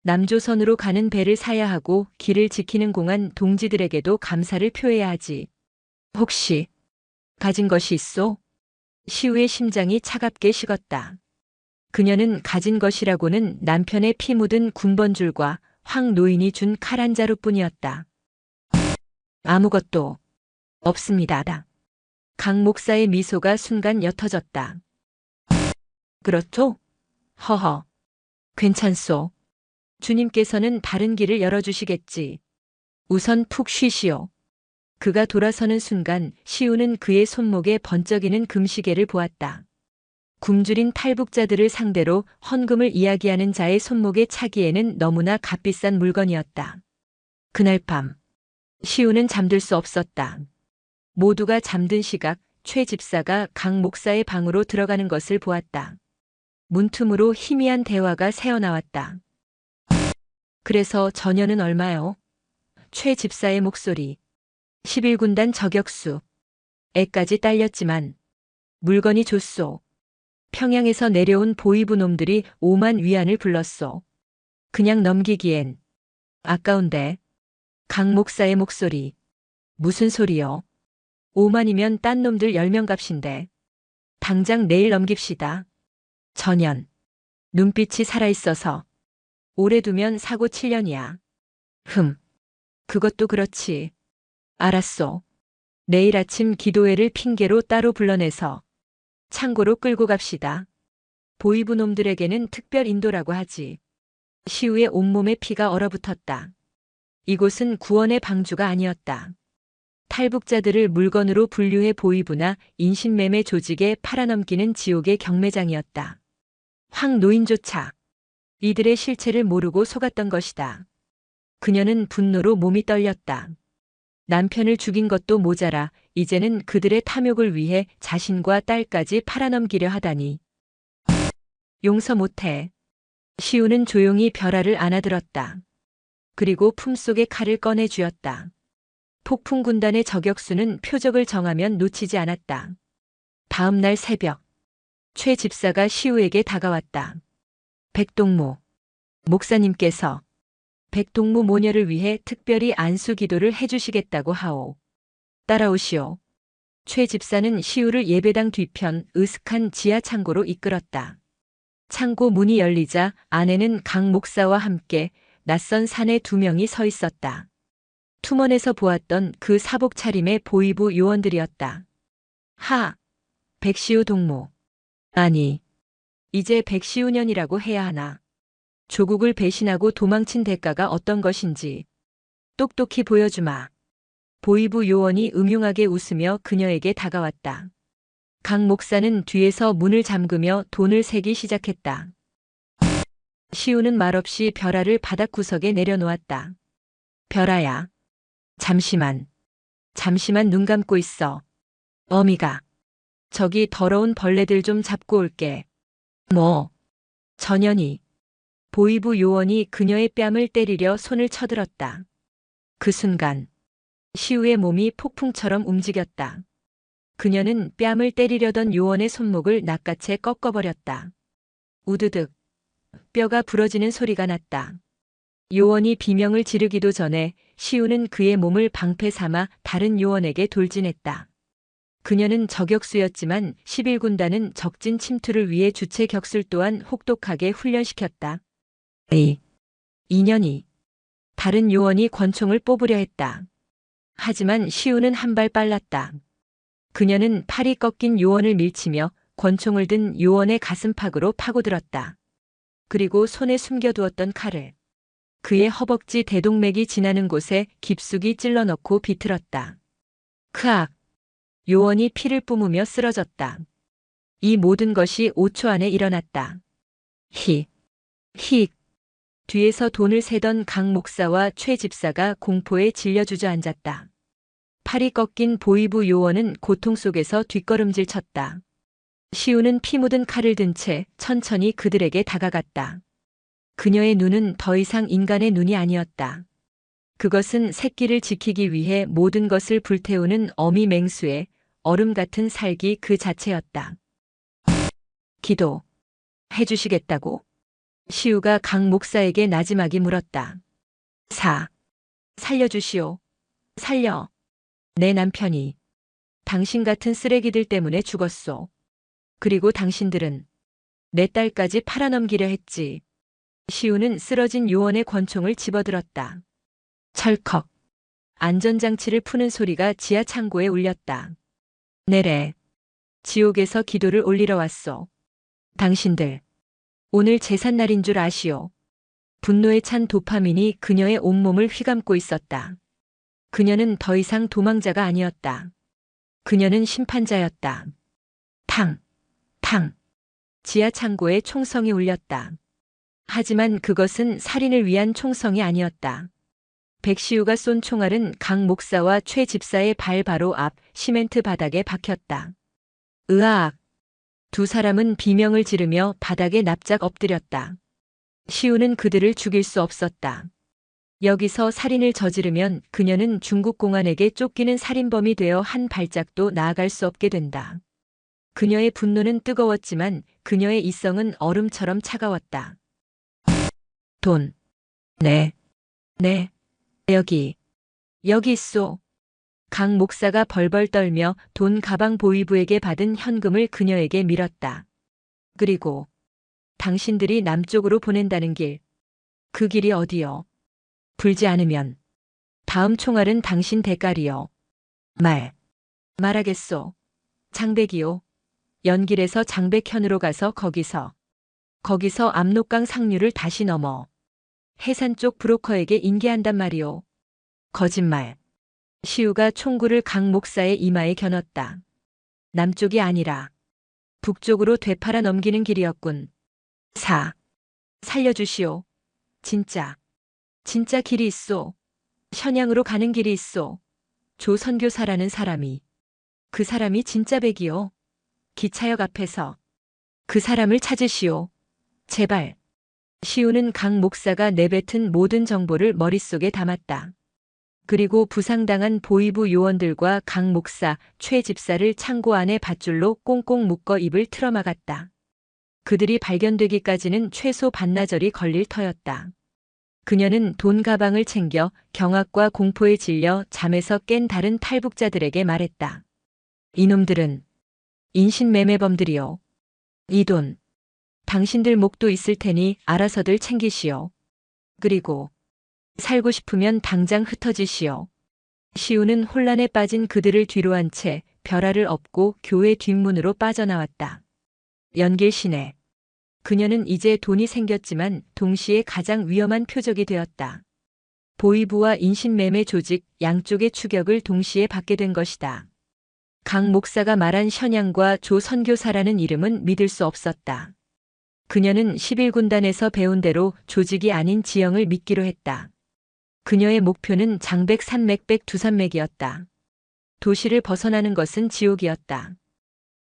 남조선으로 가는 배를 사야 하고 길을 지키는 공안 동지들에게도 감사를 표해야 하지. 혹시 가진 것이 있소? 시우의 심장이 차갑게 식었다. 그녀는 가진 것이라고는 남편의 피 묻은 군번줄과 황 노인이 준 칼 한 자루뿐이었다. 아무것도 없습니다. 강 목사의 미소가 순간 옅어졌다. 그렇죠? 허허. 괜찮소. 주님께서는 다른 길을 열어주시겠지. 우선 푹 쉬시오. 그가 돌아서는 순간 시우는 그의 손목에 번쩍이는 금시계를 보았다. 굶주린 탈북자들을 상대로 헌금을 이야기하는 자의 손목에 차기에는 너무나 값비싼 물건이었다. 그날 밤 시우는 잠들 수 없었다. 모두가 잠든 시각 최 집사가 강 목사의 방으로 들어가는 것을 보았다. 문틈으로 희미한 대화가 새어나왔다. 그래서 전혀는 얼마요? 최 집사의 목소리. 11군단 저격수. 애까지 딸렸지만 물건이 좋소. 평양에서 내려온 보이부 놈들이 5만 위안을 불렀소. 그냥 넘기기엔 아까운데. 강 목사의 목소리. 무슨 소리요? 5만이면 딴 놈들 10명 값인데. 당장 내일 넘깁시다. 전현. 눈빛이 살아있어서. 오래 두면 사고 7년이야. 그것도 그렇지. 알았소. 내일 아침 기도회를 핑계로 따로 불러내서 창고로 끌고 갑시다. 보이부 놈들에게는 특별 인도라고 하지. 시우의 온몸에 피가 얼어붙었다. 이곳은 구원의 방주가 아니었다. 탈북자들을 물건으로 분류해 보이부나 인신매매 조직에 팔아넘기는 지옥의 경매장이었다. 황 노인조차 이들의 실체를 모르고 속았던 것이다. 그녀는 분노로 몸이 떨렸다. 남편을 죽인 것도 모자라 이제는 그들의 탐욕을 위해 자신과 딸까지 팔아넘기려 하다니. 용서 못해. 시우는 조용히 벼라를 안아들었다. 그리고 품속에 칼을 꺼내 쥐었다. 폭풍군단의 저격수는 표적을 정하면 놓치지 않았다. 다음 날 새벽 최 집사가 시우에게 다가왔다. 백동무 목사님께서 백동무 모녀를 위해 특별히 안수 기도를 해주시겠다고 하오. 따라오시오. 최 집사는 시우를 예배당 뒤편 으슥한 지하 창고로 이끌었다. 창고 문이 열리자 안에는 강 목사와 함께 낯선 사내 2명이 서 있었다. 투먼에서 보았던 그 사복 차림의 보이부 요원들이었다. 백시우 동무. 아니, 이제 백시우년이라고 해야 하나. 조국을 배신하고 도망친 대가가 어떤 것인지 똑똑히 보여주마. 보이부 요원이 음흉하게 웃으며 그녀에게 다가왔다. 강 목사는 뒤에서 문을 잠그며 돈을 세기 시작했다. 시우는 말없이 벼라를 바닥 구석에 내려놓았다. 벼라야. 잠시만 눈 감고 있어. 어미가. 저기 더러운 벌레들 좀 잡고 올게. 뭐? 전현이. 보이부 요원이 그녀의 뺨을 때리려 손을 쳐들었다. 그 순간 시우의 몸이 폭풍처럼 움직였다. 그녀는 뺨을 때리려던 요원의 손목을 낚아채 꺾어버렸다. 우드득. 뼈가 부러지는 소리가 났다. 요원이 비명을 지르기도 전에 시우는 그의 몸을 방패 삼아 다른 요원에게 돌진했다. 그녀는 저격수였지만 11군단은 적진 침투를 위해 주체 격술 또한 혹독하게 훈련시켰다. 2년이. 다른 요원이 권총을 뽑으려 했다. 하지만 시우는 한 발 빨랐다. 그녀는 팔이 꺾인 요원을 밀치며 권총을 든 요원의 가슴팍으로 파고들었다. 그리고 손에 숨겨두었던 칼을 그의 허벅지 대동맥이 지나는 곳에 깊숙이 찔러넣고 비틀었다. 크악! 요원이 피를 뿜으며 쓰러졌다. 이 모든 것이 5초 안에 일어났다. 히! 뒤에서 돈을 세던 강 목사와 최 집사가 공포에 질려 주저앉았다. 팔이 꺾인 보이부 요원은 고통 속에서 뒷걸음질 쳤다. 시우는 피 묻은 칼을 든 채 천천히 그들에게 다가갔다. 그녀의 눈은 더 이상 인간의 눈이 아니었다. 그것은 새끼를 지키기 위해 모든 것을 불태우는 어미 맹수의 얼음 같은 살기 그 자체였다. 기도 해주시겠다고? 시우가 강 목사에게 나지막이 물었다. 살려주시오. 살려. 내 남편이 당신 같은 쓰레기들 때문에 죽었소. 그리고 당신들은 내 딸까지 팔아넘기려 했지. 시우는 쓰러진 요원의 권총을 집어들었다. 철컥. 안전장치를 푸는 소리가 지하 창고에 울렸다. 내래. 지옥에서 기도를 올리러 왔소. 당신들. 오늘 제삿날인 줄 아시오. 분노에 찬 도파민이 그녀의 온몸을 휘감고 있었다. 그녀는 더 이상 도망자가 아니었다. 그녀는 심판자였다. 탕. 지하 창고에 총성이 울렸다. 하지만 그것은 살인을 위한 총성이 아니었다. 백시우가 쏜 총알은 강 목사와 최 집사의 발 바로 앞 시멘트 바닥에 박혔다. 으악! 두 사람은 비명을 지르며 바닥에 납작 엎드렸다. 시우는 그들을 죽일 수 없었다. 여기서 살인을 저지르면 그녀는 중국 공안에게 쫓기는 살인범이 되어 한 발짝도 나아갈 수 없게 된다. 그녀의 분노는 뜨거웠지만 그녀의 이성은 얼음처럼 차가웠다. 돈. 네. 여기 있소. 강 목사가 벌벌 떨며 돈 가방 보이부에게 받은 현금을 그녀에게 밀었다. 그리고 당신들이 남쪽으로 보낸다는 길. 그 길이 어디요? 불지 않으면 다음 총알은 당신 대가리요. 말하겠소. 장백이요. 연길에서 장백현으로 가서 거기서 압록강 상류를 다시 넘어 해산 쪽 브로커에게 인계한단 말이오. 거짓말. 시우가 총구를 강 목사의 이마에 겨눴다. 남쪽이 아니라 북쪽으로 되팔아 넘기는 길이었군. 살려주시오. 진짜 길이 있소. 현양으로 가는 길이 있소. 조 선교사라는 사람이. 그 사람이 진짜 백이요. 기차역 앞에서. 그 사람을 찾으시오. 제발. 시우는 강 목사가 내뱉은 모든 정보를 머릿속에 담았다. 그리고 부상당한 보이부 요원들과 강 목사, 최 집사를 창고 안에 밧줄로 꽁꽁 묶어 입을 틀어막았다. 그들이 발견되기까지는 최소 반나절이 걸릴 터였다. 그녀는 돈 가방을 챙겨 경악과 공포에 질려 잠에서 깬 다른 탈북자들에게 말했다. 이놈들은 인신매매범들이요. 이 돈, 당신들 목도 있을 테니 알아서들 챙기시오. 그리고 살고 싶으면 당장 흩어지시오. 시우는 혼란에 빠진 그들을 뒤로 한 채 벼라를 엎고 교회 뒷문으로 빠져나왔다. 연길 시내. 그녀는 이제 돈이 생겼지만 동시에 가장 위험한 표적이 되었다. 보위부와 인신매매 조직 양쪽의 추격을 동시에 받게 된 것이다. 강 목사가 말한 션양과 조 선교사라는 이름은 믿을 수 없었다. 그녀는 11군단에서 배운 대로 조직이 아닌 지형을 믿기로 했다. 그녀의 목표는 장백 산맥백 두산맥이었다. 도시를 벗어나는 것은 지옥이었다.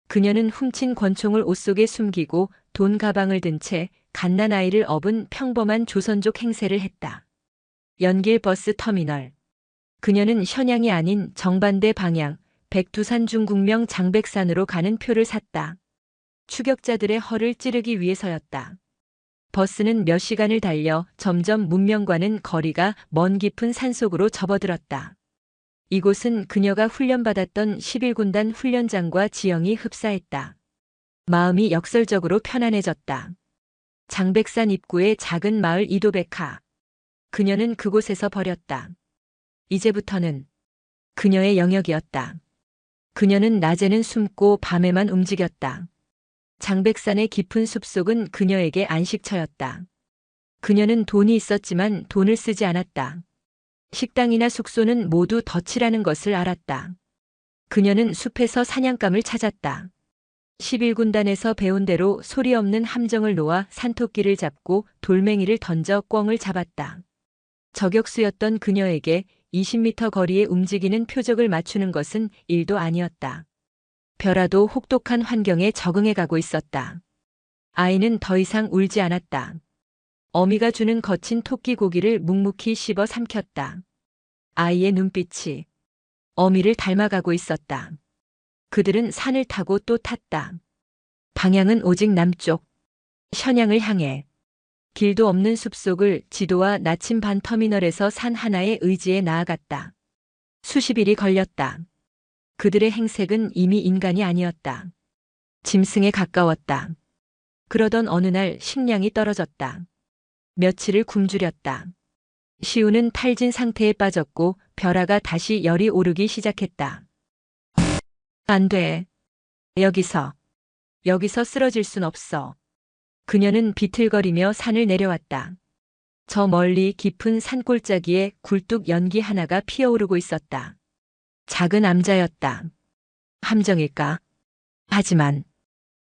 그녀는 훔친 권총을 옷 속에 숨기고 돈 가방을 든 채 갓난아이를 업은 평범한 조선족 행세를 했다. 연길 버스 터미널. 그녀는 션양이 아닌 정반대 방향 백두산 중국명 장백산으로 가는 표를 샀다. 추격자들의 허를 찌르기 위해서였다. 버스는 몇 시간을 달려 점점 문명과는 거리가 먼 깊은 산속으로 접어들었다. 이곳은 그녀가 훈련받았던 11군단 훈련장과 지형이 흡사했다. 마음이 역설적으로 편안해졌다. 장백산 입구의 작은 마을 이도백화. 그녀는 그곳에서 버렸다. 이제부터는 그녀의 영역이었다. 그녀는 낮에는 숨고 밤에만 움직였다. 장백산의 깊은 숲속은 그녀에게 안식처였다. 그녀는 돈이 있었지만 돈을 쓰지 않았다. 식당이나 숙소는 모두 덫이라는 것을 알았다. 그녀는 숲에서 사냥감을 찾았다. 11군단에서 배운 대로 소리 없는 함정을 놓아 산토끼를 잡고 돌멩이를 던져 꿩을 잡았다. 저격수였던 그녀에게 20m 거리에 움직이는 표적을 맞추는 것은 일도 아니었다. 벼라도 혹독한 환경에 적응해 가고 있었다. 아이는 더 이상 울지 않았다. 어미가 주는 거친 토끼 고기를 묵묵히 씹어 삼켰다. 아이의 눈빛이 어미를 닮아가고 있었다. 그들은 산을 타고 또 탔다. 방향은 오직 남쪽, 션양을 향해. 길도 없는 숲속을 지도와 나침반 터미널에서 산 하나의 의지에 나아갔다. 수십 일이 걸렸다. 그들의 행색은 이미 인간이 아니었다. 짐승에 가까웠다. 그러던 어느 날 식량이 떨어졌다. 며칠을 굶주렸다. 시우는 탈진 상태에 빠졌고 벼라가 다시 열이 오르기 시작했다. 안 돼. 여기서 쓰러질 순 없어. 그녀는 비틀거리며 산을 내려왔다. 저 멀리 깊은 산골짜기에 굴뚝 연기 하나가 피어오르고 있었다. 작은 암자였다. 함정일까? 하지만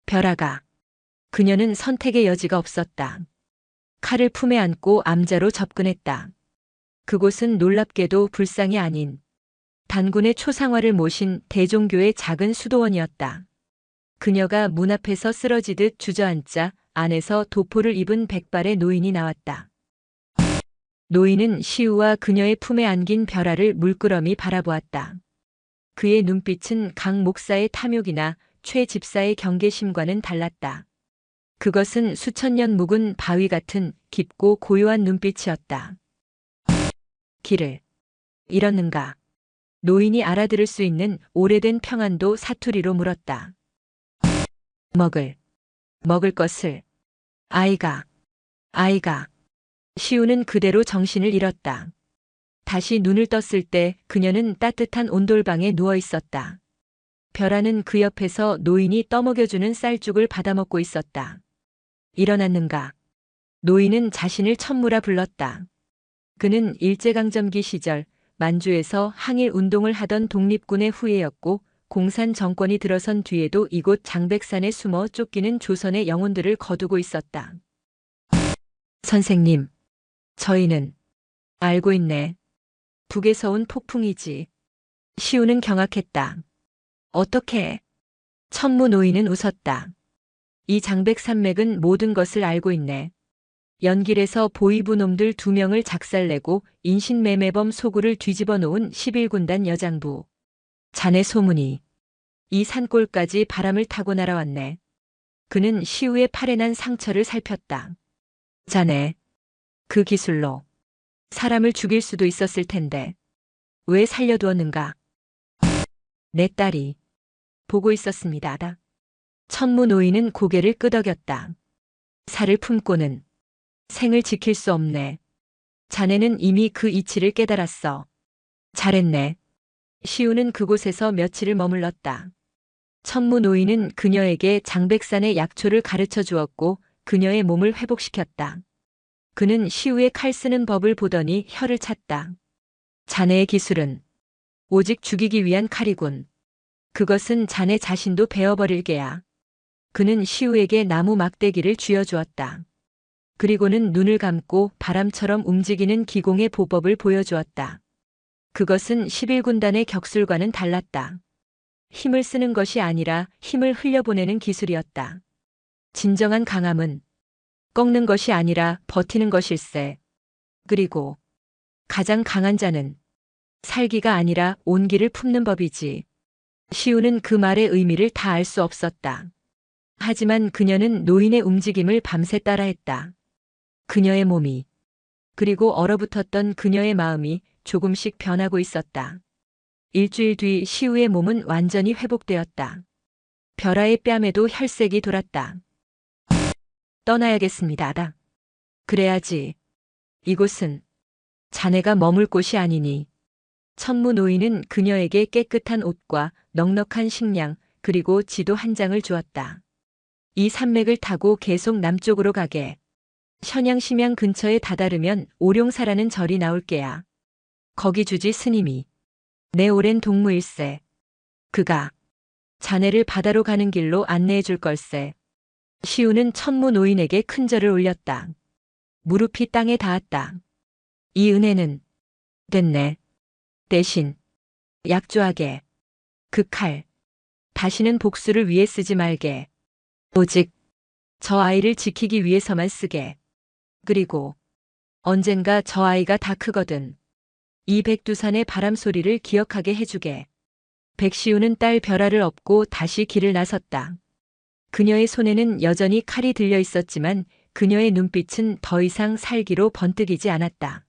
벼라가. 그녀는 선택의 여지가 없었다. 칼을 품에 안고 암자로 접근했다. 그곳은 놀랍게도 불상이 아닌 단군의 초상화를 모신 대종교의 작은 수도원이었다. 그녀가 문 앞에서 쓰러지듯 주저앉자 안에서 도포를 입은 백발의 노인이 나왔다. 노인은 시우와 그녀의 품에 안긴 벼라를 물끄러미 바라보았다. 그의 눈빛은 강 목사의 탐욕이나 최 집사의 경계심과는 달랐다. 그것은 수천 년 묵은 바위 같은 깊고 고요한 눈빛이었다. 길을 잃었는가? 노인이 알아들을 수 있는 오래된 평안도 사투리로 물었다. 먹을 것을. 아이가. 시우는 그대로 정신을 잃었다. 다시 눈을 떴을 때 그녀는 따뜻한 온돌방에 누워 있었다. 벼라는 그 옆에서 노인이 떠먹여주는 쌀죽을 받아먹고 있었다. 일어났는가? 노인은 자신을 천무라 불렀다. 그는 일제강점기 시절 만주에서 항일 운동을 하던 독립군의 후예였고 공산 정권이 들어선 뒤에도 이곳 장백산에 숨어 쫓기는 조선의 영혼들을 거두고 있었다. 선생님, 저희는 알고 있네. 북에서 온 폭풍이지. 시우는 경악했다. 어떻게? 천무 노인은 웃었다. 이 장백산맥은 모든 것을 알고 있네. 연길에서 보위부 놈들 2명을 작살내고 인신매매범 소굴을 뒤집어 놓은 11군단 여장부. 자네 소문이 이 산골까지 바람을 타고 날아왔네. 그는 시우의 팔에 난 상처를 살폈다. 자네, 그 기술로 사람을 죽일 수도 있었을 텐데 왜 살려두었는가? 내 딸이 보고 있었습니다. 천무 노인은 고개를 끄덕였다. 살을 품고는 생을 지킬 수 없네. 자네는 이미 그 이치를 깨달았어. 잘했네. 시우는 그곳에서 며칠을 머물렀다. 천무 노인은 그녀에게 장백산의 약초를 가르쳐 주었고 그녀의 몸을 회복시켰다. 그는 시우의 칼 쓰는 법을 보더니 혀를 찼다. 자네의 기술은 오직 죽이기 위한 칼이군. 그것은 자네 자신도 베어버릴 게야. 그는 시우에게 나무 막대기를 쥐어주었다. 그리고는 눈을 감고 바람처럼 움직이는 기공의 보법을 보여주었다. 그것은 11군단의 격술과는 달랐다. 힘을 쓰는 것이 아니라 힘을 흘려보내는 기술이었다. 진정한 강함은 꺾는 것이 아니라 버티는 것일세. 그리고 가장 강한 자는 살기가 아니라 온기를 품는 법이지. 시우는 그 말의 의미를 다 알 수 없었다. 하지만 그녀는 노인의 움직임을 밤새 따라했다. 그녀의 몸이, 그리고 얼어붙었던 그녀의 마음이 조금씩 변하고 있었다. 일주일 뒤 시우의 몸은 완전히 회복되었다. 벼라의 뺨에도 혈색이 돌았다. 떠나야겠습니다. 그래야지. 이곳은 자네가 머물 곳이 아니니. 천무 노인은 그녀에게 깨끗한 옷과 넉넉한 식량 그리고 지도 한 장을 주었다. 이 산맥을 타고 계속 남쪽으로 가게. 션양심양 근처에 다다르면 오룡사라는 절이 나올 게야. 거기 주지 스님이 내 오랜 동무일세. 그가 자네를 바다로 가는 길로 안내해 줄 걸세. 시우는 천무 노인에게 큰 절을 올렸다. 무릎이 땅에 닿았다. 이 은혜는 됐네. 대신 약조하게. 그 칼 다시는 복수를 위해 쓰지 말게. 오직 저 아이를 지키기 위해서만 쓰게. 그리고 언젠가 저 아이가 다 크거든. 이 백두산의 바람 소리를 기억하게 해주게. 백시우는 딸 벼라를 업고 다시 길을 나섰다. 그녀의 손에는 여전히 칼이 들려 있었지만 그녀의 눈빛은 더 이상 살기로 번뜩이지 않았다.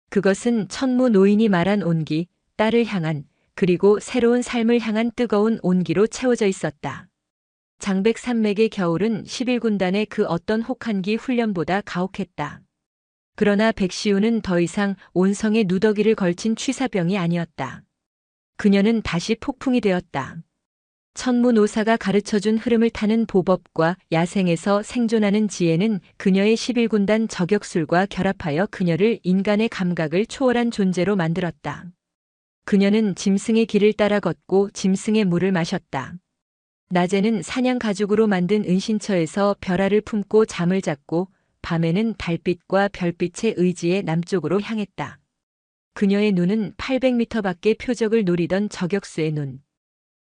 그것은 천무 노인이 말한 온기, 딸을 향한, 그리고 새로운 삶을 향한 뜨거운 온기로 채워져 있었다. 장백산맥의 겨울은 11군단의 그 어떤 혹한기 훈련보다 가혹했다. 그러나 백시우는 더 이상 온성에 누더기를 걸친 취사병이 아니었다. 그녀는 다시 폭풍이 되었다. 천무노사가 가르쳐준 흐름을 타는 보법과 야생에서 생존하는 지혜는 그녀의 11군단 저격술과 결합하여 그녀를 인간의 감각을 초월한 존재로 만들었다. 그녀는 짐승의 길을 따라 걷고 짐승의 물을 마셨다. 낮에는 사냥 가죽으로 만든 은신처에서 벼라를 품고 잠을 잤고 밤에는 달빛과 별빛의 의지에 남쪽으로 향했다. 그녀의 눈은 800m 밖의 표적을 노리던 저격수의 눈.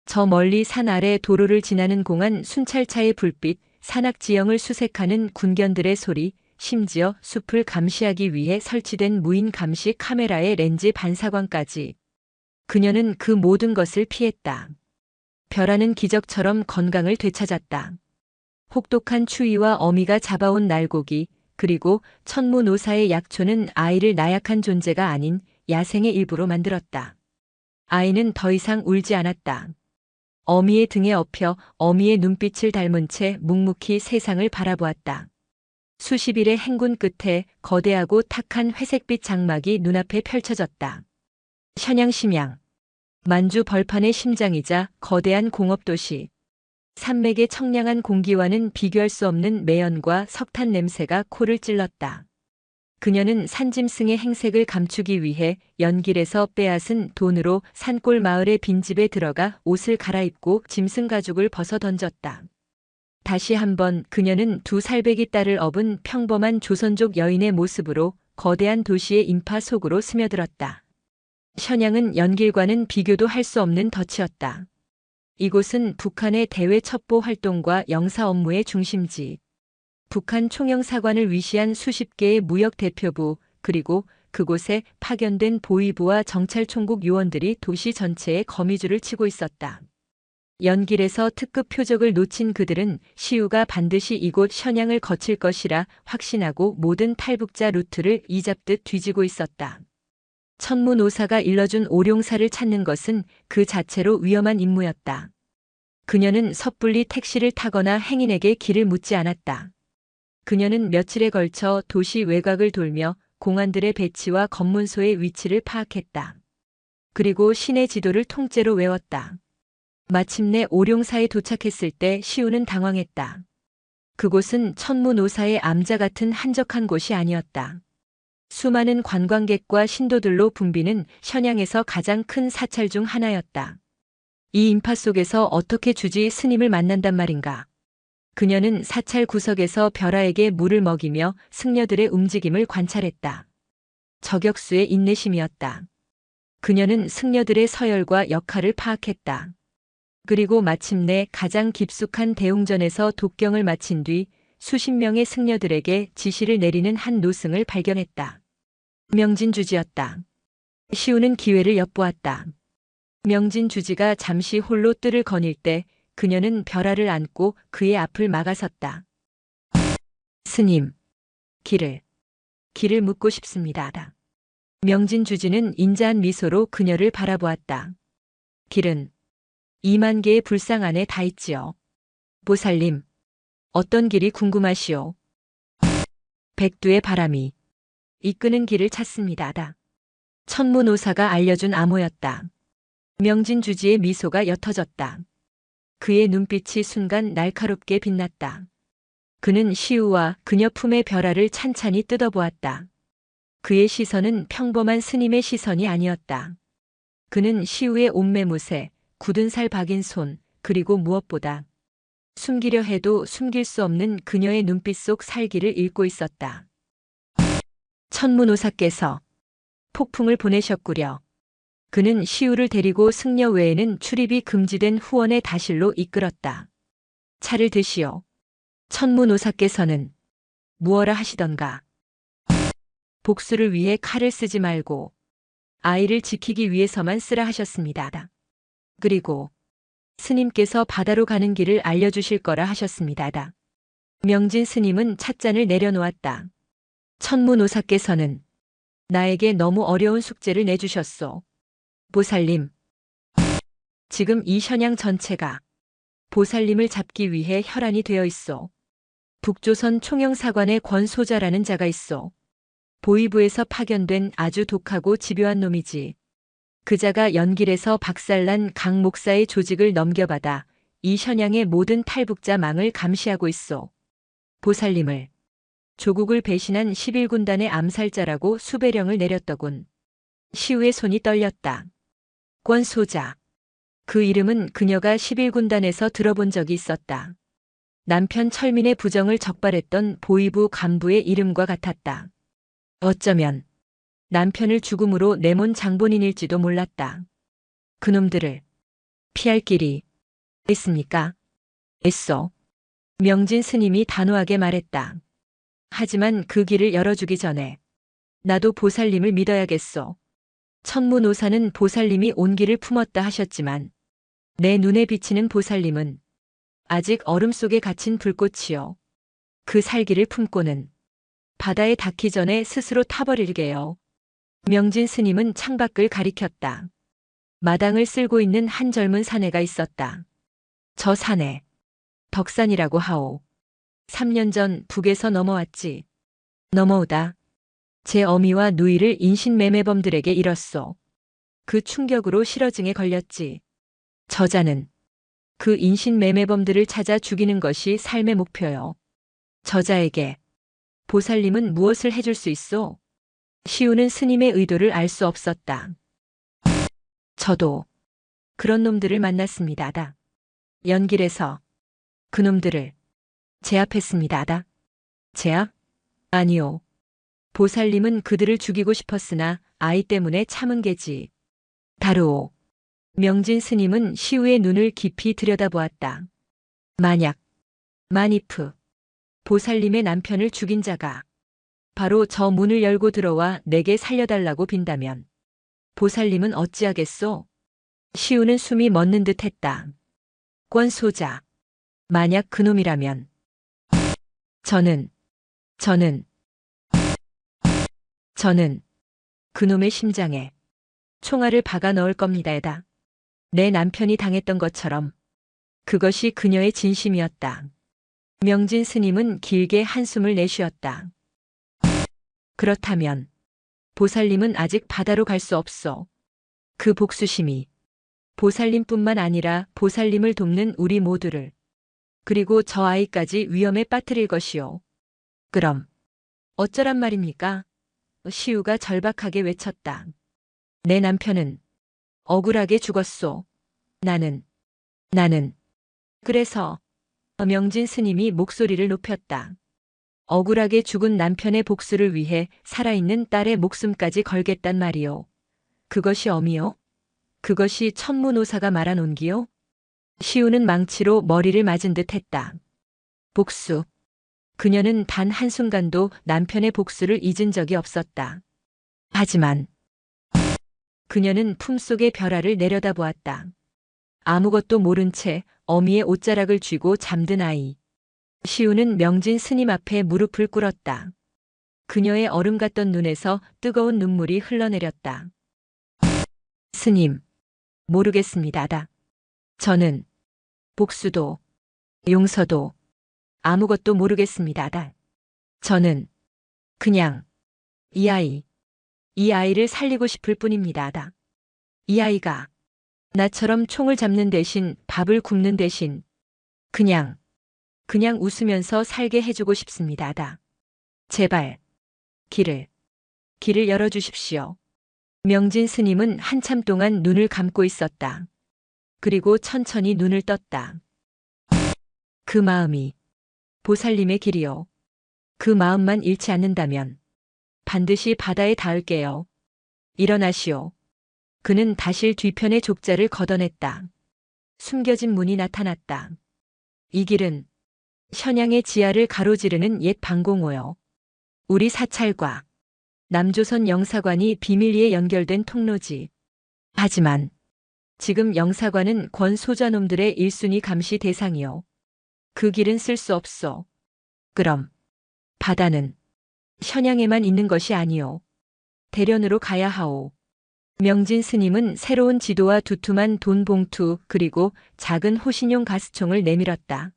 저 멀리 산 아래 도로를 지나는 공안 순찰차의 불빛, 산악지형을 수색하는 군견들의 소리, 심지어 숲을 감시하기 위해 설치된 무인 감시 카메라의 렌즈 반사광까지. 그녀는 그 모든 것을 피했다. 벼라는 기적처럼 건강을 되찾았다. 혹독한 추위와 어미가 잡아온 날고기, 그리고 천무노사의 약초는 아이를 나약한 존재가 아닌 야생의 일부로 만들었다. 아이는 더 이상 울지 않았다. 어미의 등에 엎여 어미의 눈빛을 닮은 채 묵묵히 세상을 바라보았다. 수십 일의 행군 끝에 거대하고 탁한 회색빛 장막이 눈앞에 펼쳐졌다. 션양심양. 만주 벌판의 심장이자 거대한 공업도시. 산맥의 청량한 공기와는 비교할 수 없는 매연과 석탄 냄새가 코를 찔렀다. 그녀는 산짐승의 행색을 감추기 위해 연길에서 빼앗은 돈으로 산골 마을의 빈집에 들어가 옷을 갈아입고 짐승 가죽을 벗어 던졌다. 다시 한번 그녀는 두 살배기 딸을 업은 평범한 조선족 여인의 모습으로 거대한 도시의 인파 속으로 스며들었다. 션양은 연길과는 비교도 할 수 없는 덫이었다. 이곳은 북한의 대외 첩보 활동과 영사 업무의 중심지. 북한 총영사관을 위시한 수십 개의 무역 대표부, 그리고 그곳에 파견된 보위부와 정찰총국 요원들이 도시 전체에 거미줄을 치고 있었다. 연길에서 특급 표적을 놓친 그들은 시우가 반드시 이곳 션양을 거칠 것이라 확신하고 모든 탈북자 루트를 이잡듯 뒤지고 있었다. 천무노사가 일러준 오룡사를 찾는 것은 그 자체로 위험한 임무였다. 그녀는 섣불리 택시를 타거나 행인에게 길을 묻지 않았다. 그녀는 며칠에 걸쳐 도시 외곽을 돌며 공안들의 배치와 검문소의 위치를 파악했다. 그리고 시내 지도를 통째로 외웠다. 마침내 오룡사에 도착했을 때 시우는 당황했다. 그곳은 천문오사의 암자 같은 한적한 곳이 아니었다. 수많은 관광객과 신도들로 붐비는 현양에서 가장 큰 사찰 중 하나였다. 이 인파 속에서 어떻게 주지 스님을 만난단 말인가. 그녀는 사찰 구석에서 벼라에게 물을 먹이며 승려들의 움직임을 관찰했다. 저격수의 인내심이었다. 그녀는 승려들의 서열과 역할을 파악했다. 그리고 마침내 가장 깊숙한 대웅전에서 독경을 마친 뒤 수십 명의 승려들에게 지시를 내리는 한 노승을 발견했다. 명진주지였다. 시우는 기회를 엿보았다. 명진주지가 잠시 홀로 뜰을 거닐 때 그녀는 벼라를 안고 그의 앞을 막아섰다. 스님, 길을 묻고 싶습니다. 명진주지는 인자한 미소로 그녀를 바라보았다. 길은 2만 개의 불상 안에 다 있지요. 보살님, 어떤 길이 궁금하시오? 백두의 바람이 이끄는 길을 찾습니다. 천문오사가 알려준 암호였다. 명진주지의 미소가 옅어졌다. 그의 눈빛이 순간 날카롭게 빛났다. 그는 시우와 그녀 품의 벼라를 찬찬히 뜯어보았다. 그의 시선은 평범한 스님의 시선이 아니었다. 그는 시우의 옷매무새, 굳은 살 박인 손, 그리고 무엇보다 숨기려 해도 숨길 수 없는 그녀의 눈빛 속 살기를 읽고 있었다. 천문오사께서 폭풍을 보내셨구려. 그는 시우를 데리고 승려 외에는 출입이 금지된 후원의 다실로 이끌었다. 차를 드시오. 천문오사께서는 무엇라 하시던가. 복수를 위해 칼을 쓰지 말고 아이를 지키기 위해서만 쓰라 하셨습니다. 그리고 스님께서 바다로 가는 길을 알려주실 거라 하셨습니다. 명진 스님은 찻잔을 내려놓았다. 천문오사께서는 나에게 너무 어려운 숙제를 내주셨소. 보살님, 지금 이 현양 전체가 보살님을 잡기 위해 혈안이 되어 있소. 북조선 총영사관의 권소자라는 자가 있소. 보위부에서 파견된 아주 독하고 집요한 놈이지. 그 자가 연길에서 박살난 강 목사의 조직을 넘겨받아 이 현양의 모든 탈북자 망을 감시하고 있소. 보살님을 조국을 배신한 11군단의 암살자라고 수배령을 내렸더군. 시우의 손이 떨렸다. 권소자. 그 이름은 그녀가 11군단에서 들어본 적이 있었다. 남편 철민의 부정을 적발했던 보위부 간부의 이름과 같았다. 어쩌면 남편을 죽음으로 내몬 장본인일지도 몰랐다. 그놈들을 피할 길이 있습니까? 있어. 명진 스님이 단호하게 말했다. 하지만 그 길을 열어주기 전에 나도 보살님을 믿어야겠소. 천문오사는 보살님이 온기를 품었다 하셨지만 내 눈에 비치는 보살님은 아직 얼음 속에 갇힌 불꽃이요. 그 살기를 품고는 바다에 닿기 전에 스스로 타버릴게요. 명진 스님은 창밖을 가리켰다. 마당을 쓸고 있는 한 젊은 사내가 있었다. 저 사내, 덕산이라고 하오. 3년 전 북에서 넘어왔지. 넘어오다 제 어미와 누이를 인신매매범들에게 잃었소. 그 충격으로 실어증에 걸렸지. 저자는 그 인신매매범들을 찾아 죽이는 것이 삶의 목표요. 저자에게 보살님은 무엇을 해줄 수 있소? 시우는 스님의 의도를 알 수 없었다. 저도 그런 놈들을 만났습니다. 연길에서 그놈들을 제압했습니다. 제압? 아니요. 보살님은 그들을 죽이고 싶었으나 아이 때문에 참은 게지. 다루오. 명진 스님은 시우의 눈을 깊이 들여다보았다. 만약 마니프 보살님의 남편을 죽인 자가 바로 저 문을 열고 들어와 내게 살려달라고 빈다면 보살님은 어찌하겠소? 시우는 숨이 멎는 듯 했다. 권소자. 만약 그놈이라면 저는 그놈의 심장에 총알을 박아 넣을 겁니다. 내 남편이 당했던 것처럼 그것이 그녀의 진심이었다. 명진 스님은 길게 한숨을 내쉬었다. 그렇다면 보살님은 아직 바다로 갈 수 없어. 그 복수심이 보살님뿐만 아니라 보살님을 돕는 우리 모두를 그리고 저 아이까지 위험에 빠뜨릴 것이오. 그럼 어쩌란 말입니까? 시우가 절박하게 외쳤다. 내 남편은 억울하게 죽었소. 나는. 그래서 명진 스님이 목소리를 높였다. 억울하게 죽은 남편의 복수를 위해 살아있는 딸의 목숨까지 걸겠단 말이오. 그것이 엄이요? 그것이 천문오사가 말한 온기요? 시우는 망치로 머리를 맞은 듯 했다. 복수. 그녀는 단 한순간도 남편의 복수를 잊은 적이 없었다. 하지만 그녀는 품속의 벼라를 내려다보았다. 아무것도 모른 채 어미의 옷자락을 쥐고 잠든 아이. 시우는 명진 스님 앞에 무릎을 꿇었다. 그녀의 얼음 같던 눈에서 뜨거운 눈물이 흘러내렸다. 스님, 모르겠습니다. 저는 복수도 용서도 아무것도 모르겠습니다. 저는 그냥 이 아이를 살리고 싶을 뿐입니다. 이 아이가 나처럼 총을 잡는 대신 밥을 굶는 대신 그냥 웃으면서 살게 해주고 싶습니다. 제발 길을 열어주십시오. 명진 스님은 한참 동안 눈을 감고 있었다. 그리고 천천히 눈을 떴다. 그 마음이 보살님의 길이요. 그 마음만 잃지 않는다면 반드시 바다에 닿을게요. 일어나시오. 그는 다실 뒤편의 족자를 걷어냈다. 숨겨진 문이 나타났다. 이 길은 현양의 지하를 가로지르는 옛 방공호요. 우리 사찰과 남조선 영사관이 비밀리에 연결된 통로지. 하지만 지금 영사관은 권소자놈들의 1순위 감시 대상이요. 그 길은 쓸 수 없소. 그럼 바다는 현양에만 있는 것이 아니오. 대련으로 가야 하오. 명진 스님은 새로운 지도와 두툼한 돈 봉투 그리고 작은 호신용 가스총을 내밀었다.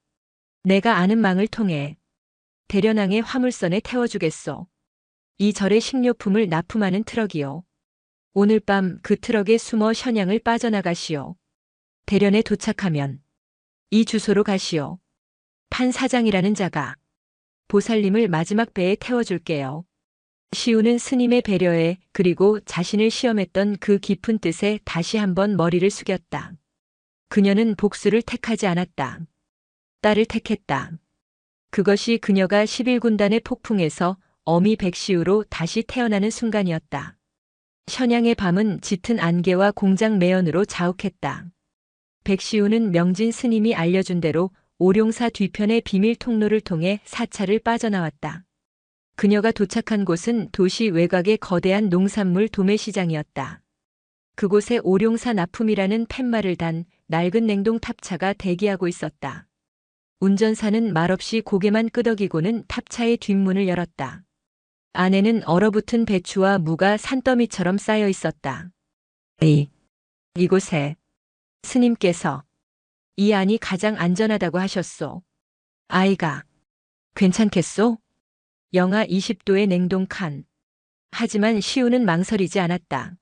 내가 아는 망을 통해 대련항의 화물선에 태워주겠소. 이 절의 식료품을 납품하는 트럭이요. 오늘 밤 그 트럭에 숨어 현양을 빠져나가시오. 대련에 도착하면 이 주소로 가시오. 판 사장이라는 자가 보살님을 마지막 배에 태워줄게요. 시우는 스님의 배려에 그리고 자신을 시험했던 그 깊은 뜻에 다시 한번 머리를 숙였다. 그녀는 복수를 택하지 않았다. 딸을 택했다. 그것이 그녀가 11군단의 폭풍에서 어미 백시우로 다시 태어나는 순간이었다. 현양의 밤은 짙은 안개와 공장 매연으로 자욱했다. 백시우는 명진 스님이 알려준 대로 오룡사 뒤편의 비밀 통로를 통해 사찰을 빠져나왔다. 그녀가 도착한 곳은 도시 외곽의 거대한 농산물 도매시장이었다. 그곳에 오룡사 납품이라는 팻말을 단 낡은 냉동탑차가 대기하고 있었다. 운전사는 말없이 고개만 끄덕이고는 탑차의 뒷문을 열었다. 안에는 얼어붙은 배추와 무가 산더미처럼 쌓여 있었다. 이곳에 스님께서 이 안이 가장 안전하다고 하셨소. 아이가 괜찮겠소? 영하 20도의 냉동칸. 하지만 시우는 망설이지 않았다.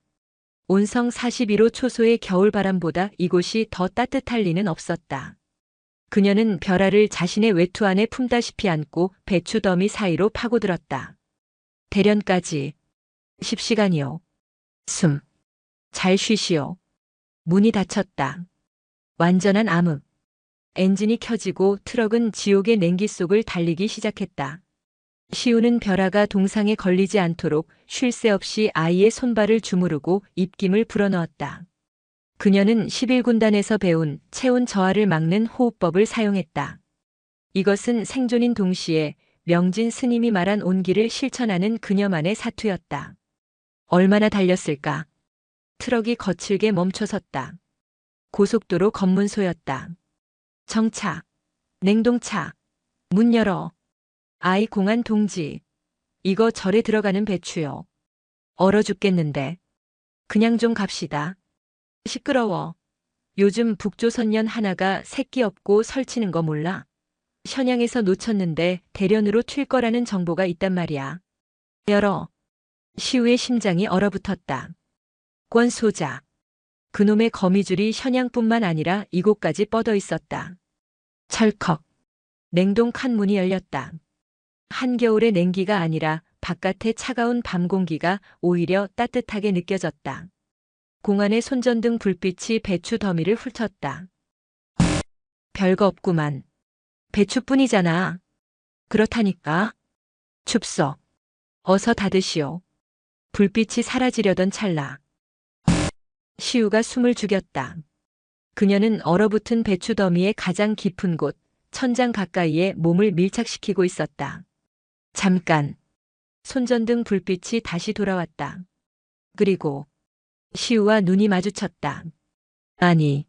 온성 41호 초소의 겨울바람보다 이곳이 더 따뜻할 리는 없었다. 그녀는 벼라를 자신의 외투 안에 품다시피 안고 배추 더미 사이로 파고들었다. 대련까지 10시간이요. 잘 쉬시오. 문이 닫혔다. 완전한 암흑. 엔진이 켜지고 트럭은 지옥의 냉기 속을 달리기 시작했다. 시우는 벼라가 동상에 걸리지 않도록 쉴 새 없이 아이의 손발을 주무르고 입김을 불어넣었다. 그녀는 11군단에서 배운 체온 저하를 막는 호흡법을 사용했다. 이것은 생존인 동시에 명진 스님이 말한 온기를 실천하는 그녀만의 사투였다. 얼마나 달렸을까? 트럭이 거칠게 멈춰섰다. 고속도로 검문소였다. 정차, 냉동차, 문 열어. 아이 공안 동지. 이거 절에 들어가는 배추요. 얼어 죽겠는데. 그냥 좀 갑시다. 시끄러워. 요즘 북조선년 하나가 새끼 업고 설치는 거 몰라? 현양에서 놓쳤는데 대련으로 튈 거라는 정보가 있단 말이야. 열어. 시우의 심장이 얼어붙었다. 권소자. 그놈의 거미줄이 현양뿐만 아니라 이곳까지 뻗어 있었다. 철컥. 냉동 칸 문이 열렸다. 한겨울의 냉기가 아니라 바깥의 차가운 밤 공기가 오히려 따뜻하게 느껴졌다. 공안의 손전등 불빛이 배추 더미를 훑었다. 별거 없구만. 배추뿐이잖아. 그렇다니까. 춥소. 어서 닫으시오. 불빛이 사라지려던 찰나. 시우가 숨을 죽였다. 그녀는 얼어붙은 배추 더미의 가장 깊은 곳, 천장 가까이에 몸을 밀착시키고 있었다. 잠깐. 손전등 불빛이 다시 돌아왔다. 그리고 시우와 눈이 마주쳤다. 아니,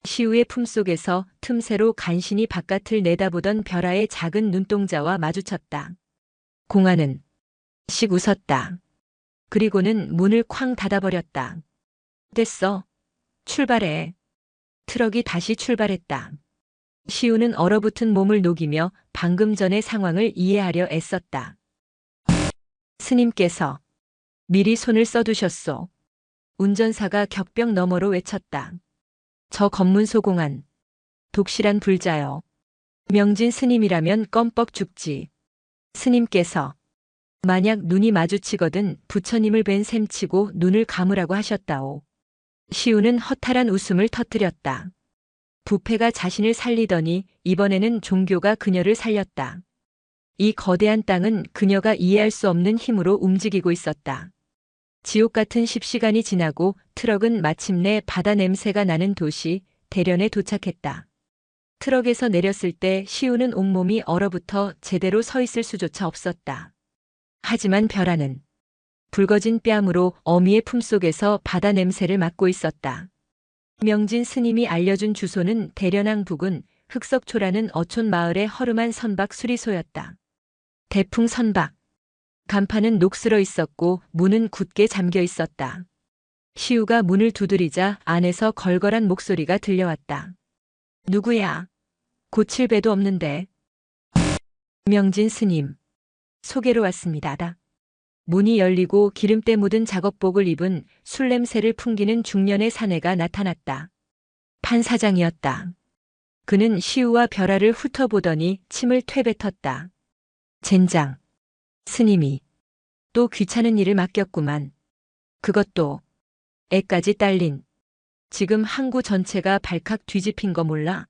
시우의 품속에서 틈새로 간신히 바깥을 내다보던 별아의 작은 눈동자와 마주쳤다. 공아는 씩 웃었다. 그리고는 문을 쾅 닫아버렸다. 됐어. 출발해. 트럭이 다시 출발했다. 시우는 얼어붙은 몸을 녹이며 방금 전의 상황을 이해하려 애썼다. 스님께서 미리 손을 써두셨소. 운전사가 격벽 너머로 외쳤다. 저 검문소 공안. 독실한 불자여. 명진 스님이라면 껌뻑 죽지. 스님께서 만약 눈이 마주치거든 부처님을 뵌 셈치고 눈을 감으라고 하셨다오. 시우는 허탈한 웃음을 터뜨렸다. 부패가 자신을 살리더니 이번에는 종교가 그녀를 살렸다. 이 거대한 땅은 그녀가 이해할 수 없는 힘으로 움직이고 있었다. 지옥 같은 10시간이 지나고 트럭은 마침내 바다 냄새가 나는 도시 대련에 도착했다. 트럭에서 내렸을 때 시우는 온몸이 얼어붙어 제대로 서 있을 수조차 없었다. 하지만 별아는 붉어진 뺨으로 어미의 품속에서 바다 냄새를 맡고 있었다. 명진 스님이 알려준 주소는 대련항 부근 흑석초라는 어촌 마을의 허름한 선박 수리소였다. 대풍 선박. 간판은 녹슬어 있었고 문은 굳게 잠겨 있었다. 시우가 문을 두드리자 안에서 걸걸한 목소리가 들려왔다. 누구야? 고칠 배도 없는데. 명진 스님. 소개로 왔습니다. 문이 열리고 기름때 묻은 작업복을 입은 술 냄새를 풍기는 중년의 사내가 나타났다. 판 사장이었다. 그는 시우와 별아를 훑어보더니 침을 퇴뱉었다. 젠장. 스님이 또 귀찮은 일을 맡겼구만. 그것도 애까지 딸린. 지금 항구 전체가 발칵 뒤집힌 거 몰라?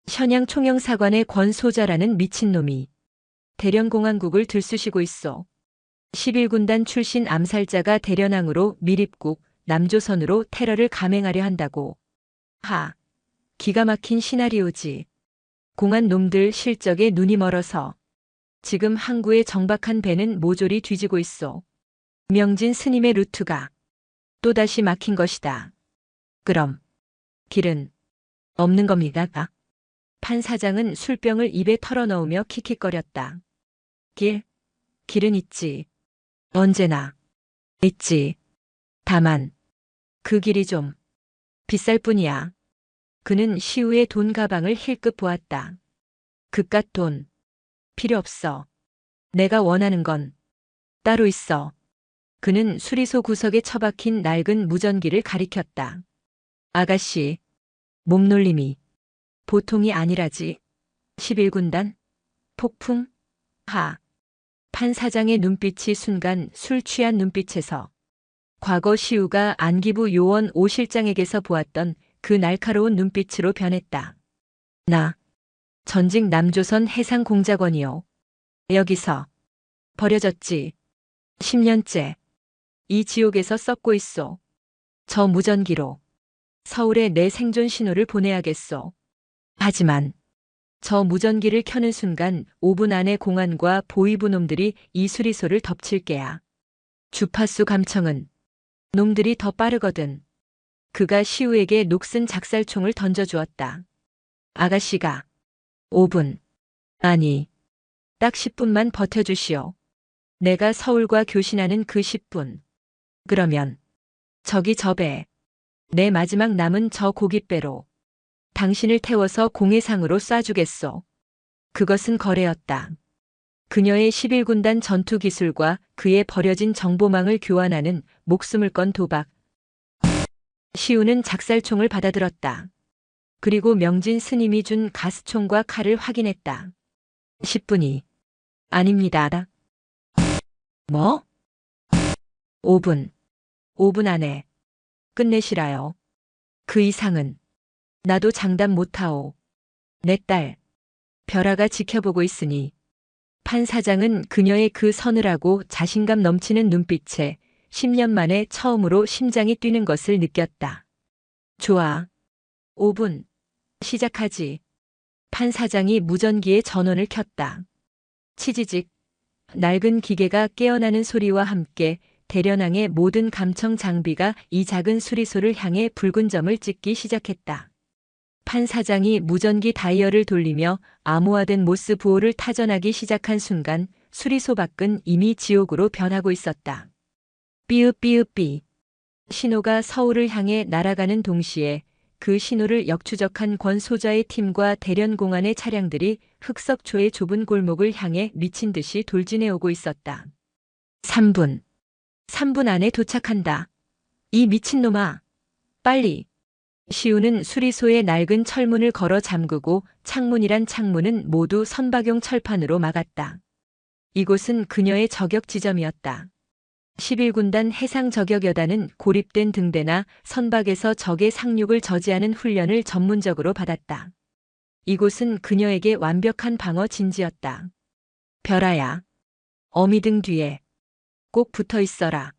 현양 총영사관의 권소자라는 미친놈이 대련공안국을 들쑤시고 있어. 11군단 출신 암살자가 대련항으로 밀입국 남조선으로 테러를 감행하려 한다고. 하, 기가 막힌 시나리오지. 공안 놈들 실적에 눈이 멀어서 지금 항구의 정박한 배는 모조리 뒤지고 있어. 명진 스님의 루트가 또다시 막힌 것이다. 그럼 길은 없는 겁니다. 판 사장은 술병을 입에 털어넣으며 킥킥거렸다. 길은 있지. 언제나 있지. 다만 그 길이 좀 비쌀 뿐이야. 그는 시우의 돈 가방을 힐끗 보았다. 그깟 돈 필요 없어. 내가 원하는 건 따로 있어. 그는 수리소 구석에 처박힌 낡은 무전기를 가리켰다. 아가씨, 몸놀림이 보통이 아니라지. 11군단? 폭풍? 하. 판 사장의 눈빛이 순간 술 취한 눈빛에서 과거 시우가 안기부 요원 오 실장에게서 보았던 그 날카로운 눈빛으로 변했다. 나 전직 남조선 해상공작원이요. 여기서 버려졌지. 10년째. 이 지옥에서 썩고 있소. 저 무전기로 서울에 내 생존 신호를 보내야겠소. 하지만 저 무전기를 켜는 순간 5분 안에 공안과 보위부 놈들이 이 수리소를 덮칠 게야. 주파수 감청은 놈들이 더 빠르거든. 그가 시우에게 녹슨 작살총을 던져주었다. 아가씨가 5분, 아니, 딱 10분만 버텨주시오. 내가 서울과 교신하는 그 10분. 그러면 저기 저 배, 내 마지막 남은 저 고깃배로 당신을 태워서 공해상으로 쏴주겠소. 그것은 거래였다. 그녀의 11군단 전투 기술과 그의 버려진 정보망을 교환하는 목숨을 건 도박. 시우는 작살총을 받아들었다. 그리고 명진 스님이 준 가스총과 칼을 확인했다. 10분이 아닙니다. 뭐? 5분. 5분 안에 끝내시라요. 그 이상은 나도 장담 못하오. 내 딸 별아가 지켜보고 있으니. 판 사장은 그녀의 그 서늘하고 자신감 넘치는 눈빛에 10년 만에 처음으로 심장이 뛰는 것을 느꼈다. 좋아. 5분. 시작하지. 판 사장이 무전기에 전원을 켰다. 치지직. 낡은 기계가 깨어나는 소리와 함께 대련항의 모든 감청 장비가 이 작은 수리소를 향해 붉은 점을 찍기 시작했다. 판 사장이 무전기 다이얼을 돌리며 암호화된 모스 부호를 타전하기 시작한 순간 수리소 밖은 이미 지옥으로 변하고 있었다. 삐읍삐읍삐. 신호가 서울을 향해 날아가는 동시에 그 신호를 역추적한 권 소자의 팀과 대련공안의 차량들이 흑석초의 좁은 골목을 향해 미친 듯이 돌진해 오고 있었다. 3분. 3분 안에 도착한다. 이 미친놈아. 빨리. 시우는 수리소의 낡은 철문을 걸어 잠그고 창문이란 창문은 모두 선박용 철판으로 막았다. 이곳은 그녀의 저격 지점이었다. 11군단 해상저격여단은 고립된 등대나 선박에서 적의 상륙을 저지하는 훈련을 전문적으로 받았다. 이곳은 그녀에게 완벽한 방어 진지였다. 별아야. 어미등 뒤에 꼭 붙어 있어라.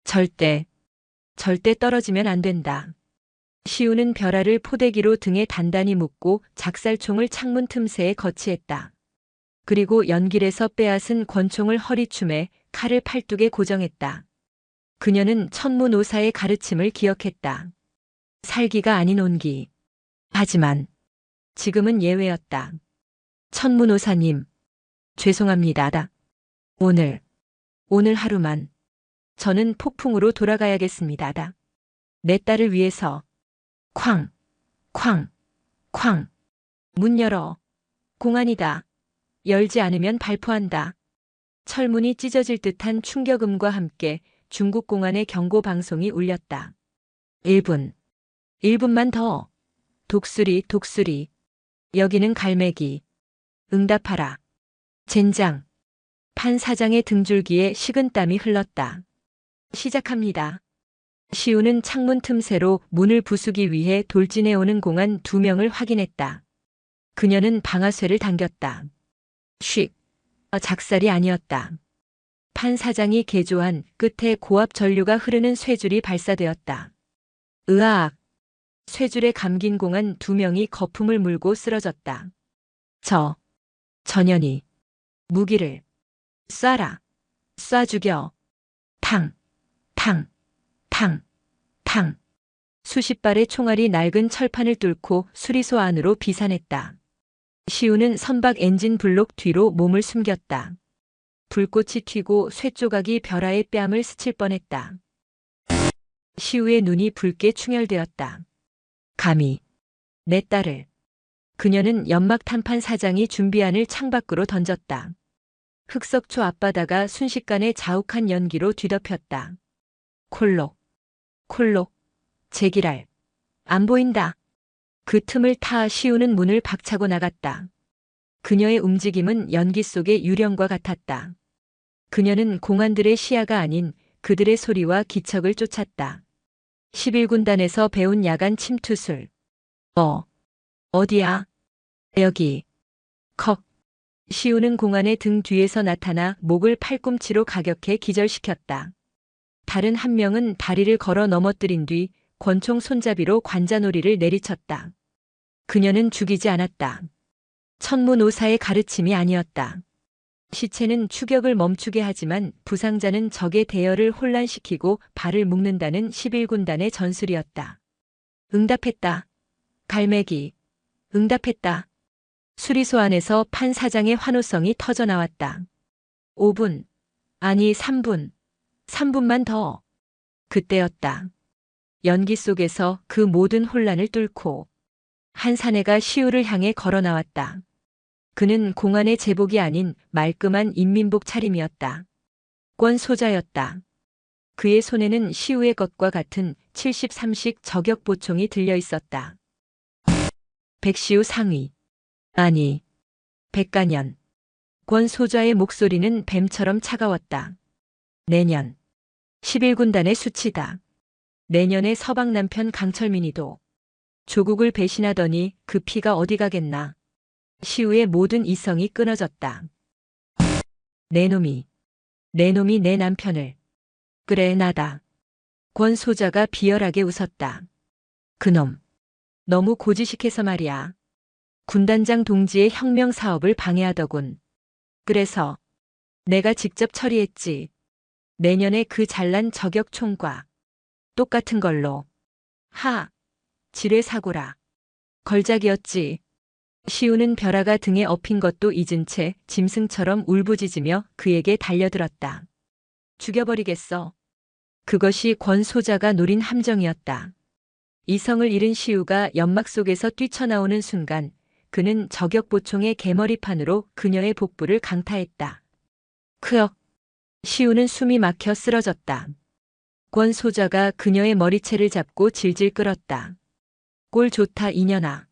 절대 떨어지면 안 된다. 시우는 별아를 포대기로 등에 단단히 묶고 작살총을 창문 틈새에 거치했다. 그리고 연길에서 빼앗은 권총을 허리춤에 칼을 팔뚝에 고정했다. 그녀는 천문오사의 가르침을 기억했다. 살기가 아닌 온기. 하지만 지금은 예외였다. 천문오사님, 죄송합니다. 오늘 하루만 저는 폭풍으로 돌아가야겠습니다. 내 딸을 위해서. 쾅, 쾅, 쾅. 문 열어. 공안이다. 열지 않으면 발포한다. 철문이 찢어질 듯한 충격음과 함께 중국 공안의 경고 방송이 울렸다. 1분. 1분만 더. 독수리. 여기는 갈매기. 응답하라. 젠장. 판 사장의 등줄기에 식은땀이 흘렀다. 시작합니다. 시우는 창문 틈새로 문을 부수기 위해 돌진해 오는 공안 2명을 확인했다. 그녀는 방아쇠를 당겼다. 쉿. 작살이 아니었다. 판 사장이 개조한 끝에 고압 전류가 흐르는 쇠줄이 발사되었다. 으악. 쇠줄에 감긴 공안 2명이 거품을 물고 쓰러졌다. 전현이. 무기를. 쏴라. 쏴 죽여. 탕. 수십 발의 총알이 낡은 철판을 뚫고 수리소 안으로 비산했다. 시우는 선박 엔진 블록 뒤로 몸을 숨겼다. 불꽃이 튀고 쇠조각이 별아의 뺨을 스칠 뻔했다. 시우의 눈이 붉게 충혈되었다. 감히 내 딸을. 그녀는 연막 탄판 사장이 준비안을 창밖으로 던졌다. 흑석초 앞바다가 순식간에 자욱한 연기로 뒤덮였다. 콜록. 제기랄. 안 보인다. 그 틈을 타 시우는 문을 박차고 나갔다. 그녀의 움직임은 연기 속의 유령과 같았다. 그녀는 공안들의 시야가 아닌 그들의 소리와 기척을 쫓았다. 11군단에서 배운 야간 침투술. 어디야? 여기. 컥. 시우는 공안의 등 뒤에서 나타나 목을 팔꿈치로 가격해 기절시켰다. 다른 한 명은 다리를 걸어 넘어뜨린 뒤 권총 손잡이로 관자놀이를 내리쳤다. 그녀는 죽이지 않았다. 천문오사의 가르침이 아니었다. 시체는 추격을 멈추게 하지만 부상자는 적의 대열을 혼란시키고 발을 묶는다는 11군단의 전술이었다. 응답했다. 갈매기. 응답했다. 수리소 안에서 판 사장의 환호성이 터져나왔다. 5분. 아니 3분. 3분만 더. 그때였다. 연기 속에서 그 모든 혼란을 뚫고 한 사내가 시우를 향해 걸어 나왔다. 그는 공안의 제복이 아닌 말끔한 인민복 차림이었다. 권 소자였다. 그의 손에는 시우의 것과 같은 73식 저격 보총이 들려 있었다. 백시우 상위. 아니, 백가년. 권 소좌의 목소리는 뱀처럼 차가웠다. 내년 11군단의 수치다. 내년에 서방 남편 강철민이도 조국을 배신하더니 그 피가 어디 가겠나. 시우의 모든 이성이 끊어졌다. 내 놈이 내 남편을. 그래, 나다. 권 소좌가 비열하게 웃었다. 그놈 너무 고지식해서 말이야. 군단장 동지의 혁명 사업을 방해하더군. 그래서 내가 직접 처리했지. 내년에 그 잘난 저격총과 똑같은 걸로. 하, 지뢰사고라. 걸작이었지. 시우는 벼라가 등에 엎인 것도 잊은 채 짐승처럼 울부짖으며 그에게 달려들었다. 죽여버리겠어. 그것이 권 소좌가 노린 함정이었다. 이성을 잃은 시우가 연막 속에서 뛰쳐나오는 순간 그는 저격보총의 개머리판으로 그녀의 복부를 강타했다. 크역. 시우는 숨이 막혀 쓰러졌다. 권 소좌가 그녀의 머리채를 잡고 질질 끌었다. 꼴 좋다 이년아.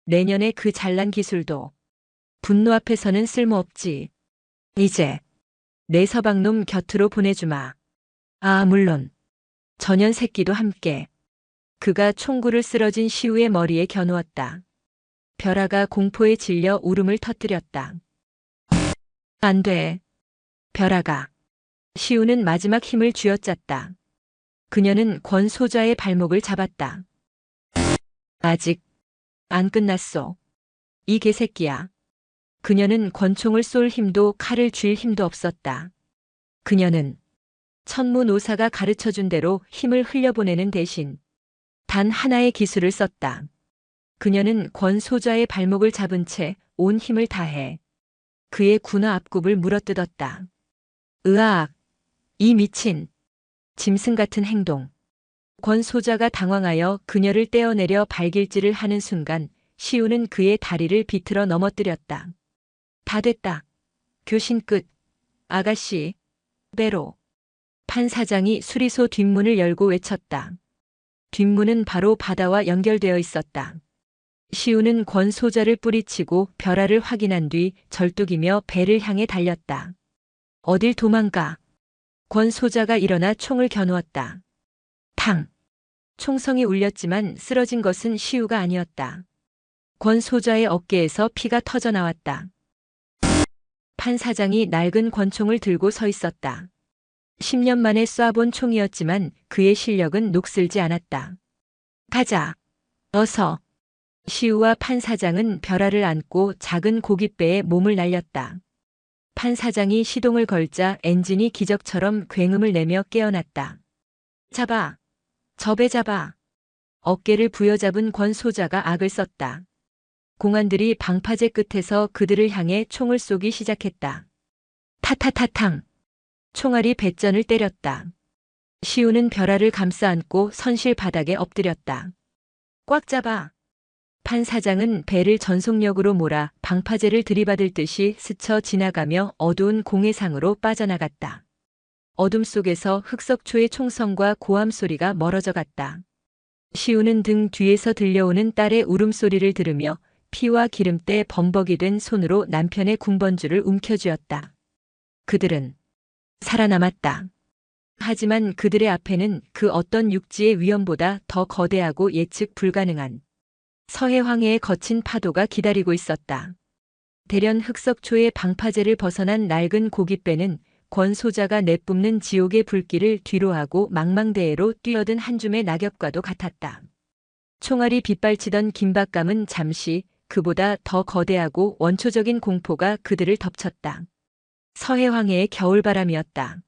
내년에 그 잘난 기술도 분노 앞에서는 쓸모없지. 이제 내 서방놈 곁으로 보내주마. 아, 물론 전현 새끼도 함께. 그가 총구를 쓰러진 시우의 머리에 겨누었다. 벼라가 공포에 질려 울음을 터뜨렸다. 안 돼. 벼라가. 시우는 마지막 힘을 쥐어짰다. 그녀는 권 소좌의 발목을 잡았다. 아직 안 끝났소. 이 개새끼야. 그녀는 권총을 쏠 힘도 칼을 쥘 힘도 없었다. 그녀는 천무노사가 가르쳐준 대로 힘을 흘려보내는 대신 단 하나의 기술을 썼다. 그녀는 권 소좌의 발목을 잡은 채 온 힘을 다해 그의 군화 앞굽을 물어뜯었다. 으악! 이 미친! 짐승 같은 행동. 권 소좌가 당황하여 그녀를 떼어내려 발길질을 하는 순간 시우는 그의 다리를 비틀어 넘어뜨렸다. 다 됐다. 교신 끝. 아가씨. 배로. 판 사장이 수리소 뒷문을 열고 외쳤다. 뒷문은 바로 바다와 연결되어 있었다. 시우는 권 소좌를 뿌리치고 벼라를 확인한 뒤 절뚝이며 배를 향해 달렸다. 어딜 도망가. 권 소좌가 일어나 총을 겨누었다. 탕. 총성이 울렸지만 쓰러진 것은 시우가 아니었다. 권 소좌의 어깨에서 피가 터져 나왔다. 판 사장이 낡은 권총을 들고 서 있었다. 10년 만에 쏴본 총이었지만 그의 실력은 녹슬지 않았다. 가자. 어서. 시우와 판 사장은 벼라를 안고 작은 고깃배에 몸을 날렸다. 판 사장이 시동을 걸자 엔진이 기적처럼 굉음을 내며 깨어났다. 잡아. 저 배 잡아. 어깨를 부여잡은 권 소좌가 악을 썼다. 공안들이 방파제 끝에서 그들을 향해 총을 쏘기 시작했다. 타타타탕. 총알이 배전을 때렸다. 시우는 벼라를 감싸 안고 선실 바닥에 엎드렸다. 꽉 잡아. 판 사장은 배를 전속력으로 몰아 방파제를 들이받을 듯이 스쳐 지나가며 어두운 공해상으로 빠져나갔다. 어둠 속에서 흑석초의 총성과 고함 소리가 멀어져 갔다. 시우는 등 뒤에서 들려오는 딸의 울음소리를 들으며 피와 기름때 범벅이 된 손으로 남편의 군번줄을 움켜쥐었다. 그들은 살아남았다. 하지만 그들의 앞에는 그 어떤 육지의 위험보다 더 거대하고 예측 불가능한 서해황해의 거친 파도가 기다리고 있었다. 대련 흑석초의 방파제를 벗어난 낡은 고깃배는 권 소좌가 내뿜는 지옥의 불길을 뒤로하고 망망대해로 뛰어든 한 줌의 낙엽과도 같았다. 총알이 빗발치던 긴박감은 잠시 그보다 더 거대하고 원초적인 공포가 그들을 덮쳤다. 서해황해의 겨울바람이었다.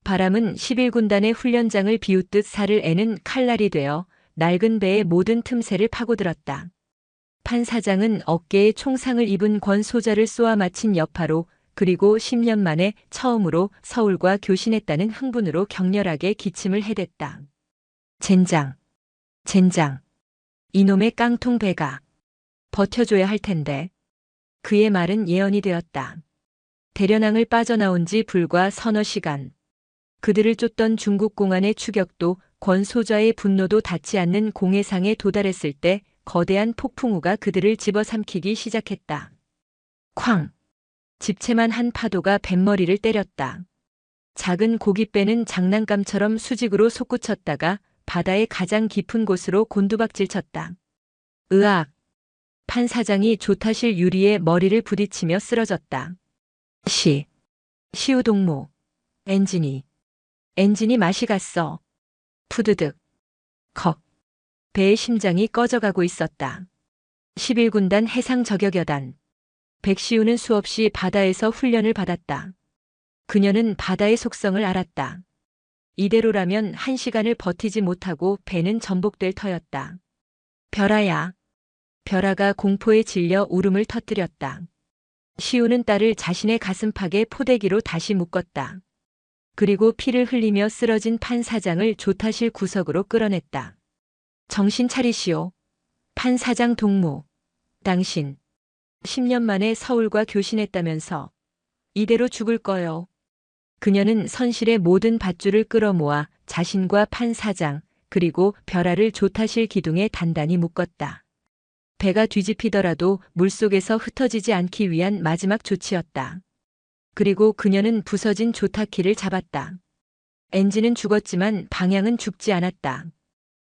바람은 11군단의 훈련장을 비웃듯 살을 애는 칼날이 되어 낡은 배의 모든 틈새를 파고들었다. 판 사장은 어깨에 총상을 입은 권 소좌를 쏘아 마친 여파로 그리고 10년 만에 처음으로 서울과 교신했다는 흥분으로 격렬하게 기침을 해댔다. 젠장. 젠장. 이놈의 깡통 배가 버텨줘야 할 텐데. 그의 말은 예언이 되었다. 대련항을 빠져나온 지 불과 서너 시간. 그들을 쫓던 중국 공안의 추격도 권 소좌의 분노도 닿지 않는 공해상에 도달했을 때 거대한 폭풍우가 그들을 집어삼키기 시작했다. 쾅! 집채만 한 파도가 뱃머리를 때렸다. 작은 고깃배는 장난감처럼 수직으로 솟구쳤다가 바다의 가장 깊은 곳으로 곤두박질 쳤다. 으악! 판 사장이 조타실 유리에 머리를 부딪히며 쓰러졌다. 시우동무. 엔진이 맛이 갔어. 푸드득. 컥. 배의 심장이 꺼져가고 있었다. 11군단 해상저격여단. 백시우는 수없이 바다에서 훈련을 받았다. 그녀는 바다의 속성을 알았다. 이대로라면 1시간을 버티지 못하고 배는 전복될 터였다. 별아야. 별아가 공포에 질려 울음을 터뜨렸다. 시우는 딸을 자신의 가슴팍에 포대기로 다시 묶었다. 그리고 피를 흘리며 쓰러진 판 사장을 조타실 구석으로 끌어냈다. 정신 차리시오. 판 사장 동무. 당신 10년 만에 서울과 교신했다면서 이대로 죽을 거요. 그녀는 선실의 모든 밧줄을 끌어모아 자신과 판 사장 그리고 별아를 조타실 기둥에 단단히 묶었다. 배가 뒤집히더라도 물속에서 흩어지지 않기 위한 마지막 조치였다. 그리고 그녀는 부서진 조타키를 잡았다. 엔진은 죽었지만 방향은 죽지 않았다.